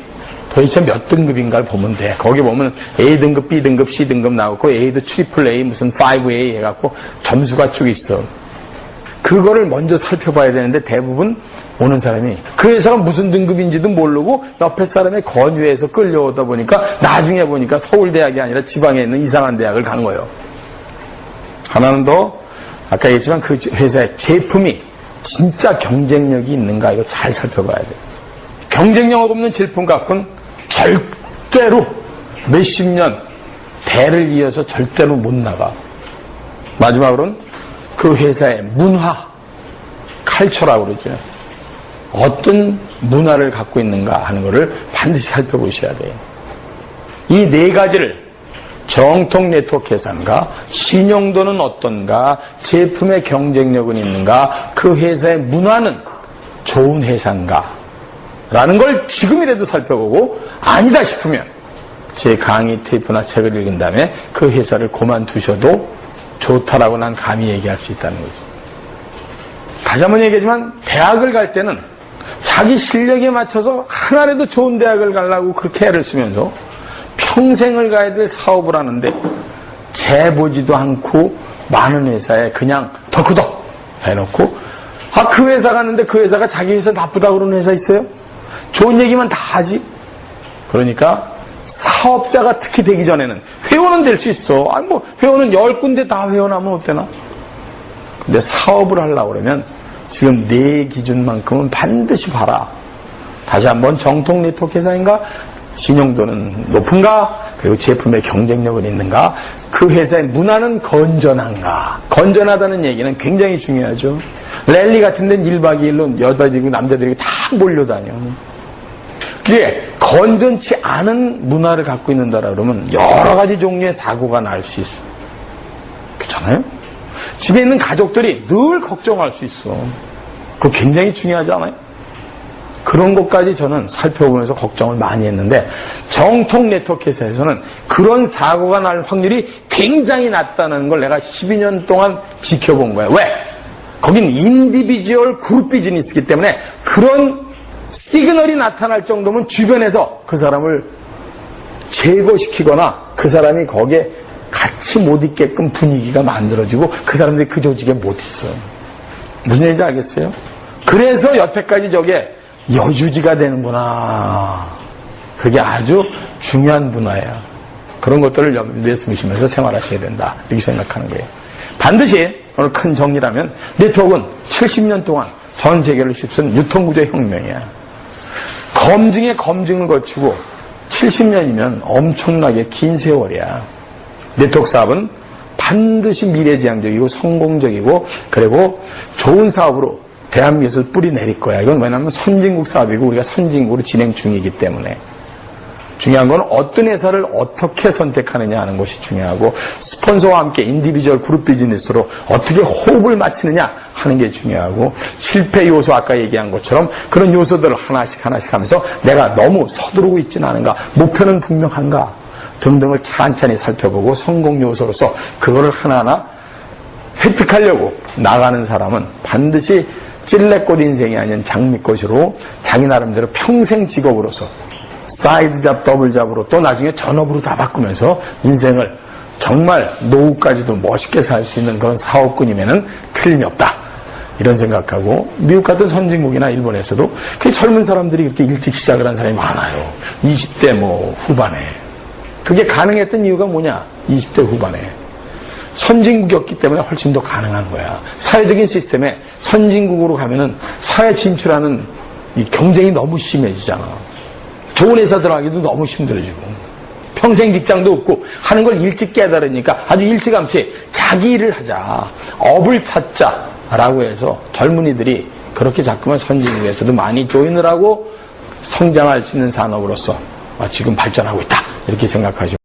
도대체 몇 등급인가를 보면 돼. 거기 보면 A 등급, B 등급, C 등급 나오고 A도 트리플 A, 무슨 5A 해갖고 점수가 쭉 있어. 그거를 먼저 살펴봐야 되는데 대부분 오는 사람이 그 회사가 무슨 등급인지도 모르고 옆에 사람의 권유해서 끌려오다 보니까 나중에 보니까 서울대학이 아니라 지방에 있는 이상한 대학을 간 거예요. 하나는 더, 아까 얘기했지만 그 회사의 제품이 진짜 경쟁력이 있는가, 이거 잘 살펴봐야 돼요. 경쟁력 없는 제품 갖고는 절대로 몇십 년 대를 이어서 절대로 못 나가. 마지막으로는 그 회사의 문화, 칼처라고 그러죠. 어떤 문화를 갖고 있는가 하는 것을 반드시 살펴보셔야 돼요. 이 네 가지를, 정통 네트워크 회사인가, 신용도는 어떤가, 제품의 경쟁력은 있는가, 그 회사의 문화는 좋은 회사인가 라는 걸 지금이라도 살펴보고, 아니다 싶으면 제 강의 테이프나 책을 읽은 다음에 그 회사를 그만두셔도 좋다라고 난 감히 얘기할 수 있다는 거죠. 다시 한번 얘기하지만 대학을 갈 때는 자기 실력에 맞춰서 하나라도 좋은 대학을 가려고 그렇게 애를 쓰면서 평생을 가야 될 사업을 하는데 재보지도 않고 많은 회사에 그냥 덕후덕 해놓고, 그 회사 갔는데 그 회사가 자기 회사 나쁘다고 그러는 회사 있어요? 좋은 얘기만 다 하지. 그러니까 사업자가 특히 되기 전에는 회원은 될 수 있어. 회원은 10군데 다 회원하면 어때나? 근데 사업을 하려고 그러면 지금 네 기준만큼은 반드시 봐라. 다시 한번 정통 네트워크 회사인가? 신용도는 높은가? 그리고 제품의 경쟁력은 있는가? 그 회사의 문화는 건전한가? 건전하다는 얘기는 굉장히 중요하죠. 랠리 같은 데는 1박 2일로 여자들이고 남자들이고 다 몰려다녀. 그게 건전치 않은 문화를 갖고 있는다라 그러면 여러 가지 종류의 사고가 날 수 있어. 그렇잖아요? 집에 있는 가족들이 늘 걱정할 수 있어. 그거 굉장히 중요하지 않아요? 그런 것까지 저는 살펴보면서 걱정을 많이 했는데, 정통 네트워크 회사에서는 그런 사고가 날 확률이 굉장히 낮다는 걸 내가 12년 동안 지켜본 거야. 왜? 거긴 인디비주얼 그룹 비즈니스이기 때문에 그런 시그널이 나타날 정도면 주변에서 그 사람을 제거시키거나 그 사람이 거기에 같이 못 있게끔 분위기가 만들어지고 그 사람들이 그 조직에 못 있어. 무슨 얘기인지 알겠어요? 그래서 여태까지 저게 여유지가 되는구나. 그게 아주 중요한 분야야. 그런 것들을 염두에 두시면서 생활하셔야 된다, 이렇게 생각하는 거예요. 반드시 오늘 큰 정리라면 네트워크는 70년 동안 전 세계를 휩쓴 유통구조 혁명이야. 검증에 검증을 거치고 70년이면 엄청나게 긴 세월이야. 네트워크 사업은 반드시 미래지향적이고 성공적이고, 그리고 좋은 사업으로 대한민국에서 뿌리 내릴 거야. 이건 왜냐하면 선진국 사업이고 우리가 선진국으로 진행 중이기 때문에 중요한 건 어떤 회사를 어떻게 선택하느냐 하는 것이 중요하고 스폰서와 함께 인디비주얼 그룹 비즈니스로 어떻게 호흡을 맞추느냐 하는 게 중요하고 실패 요소 아까 얘기한 것처럼 그런 요소들을 하나씩 하면서 내가 너무 서두르고 있지는 않은가, 목표는 분명한가 등등을 찬찬히 살펴보고 성공 요소로서 그거를 하나하나 획득하려고 나가는 사람은 반드시 찔레꽃 인생이 아닌 장미꽃으로 자기 나름대로 평생 직업으로서 사이드잡, 더블잡으로 또 나중에 전업으로 다 바꾸면서 인생을 정말 노후까지도 멋있게 살 수 있는 그런 사업꾼이면은 틀림이 없다. 이런 생각하고 미국 같은 선진국이나 일본에서도 그 젊은 사람들이 이렇게 일찍 시작을 한 사람이 많아요. 20대 후반에. 그게 가능했던 이유가 뭐냐? 20대 후반에. 선진국이었기 때문에 훨씬 더 가능한 거야. 사회적인 시스템에 선진국으로 가면은 사회 진출하는 이 경쟁이 너무 심해지잖아. 좋은 회사 들어가기도 너무 힘들어지고 평생 직장도 없고 하는 걸 일찍 깨달으니까 아주 일찌감치 자기 일을 하자, 업을 찾자라고 해서 젊은이들이 그렇게 자꾸만 선진국에서도 많이 조인을 하고 성장할 수 있는 산업으로서 지금 발전하고 있다 이렇게 생각하시고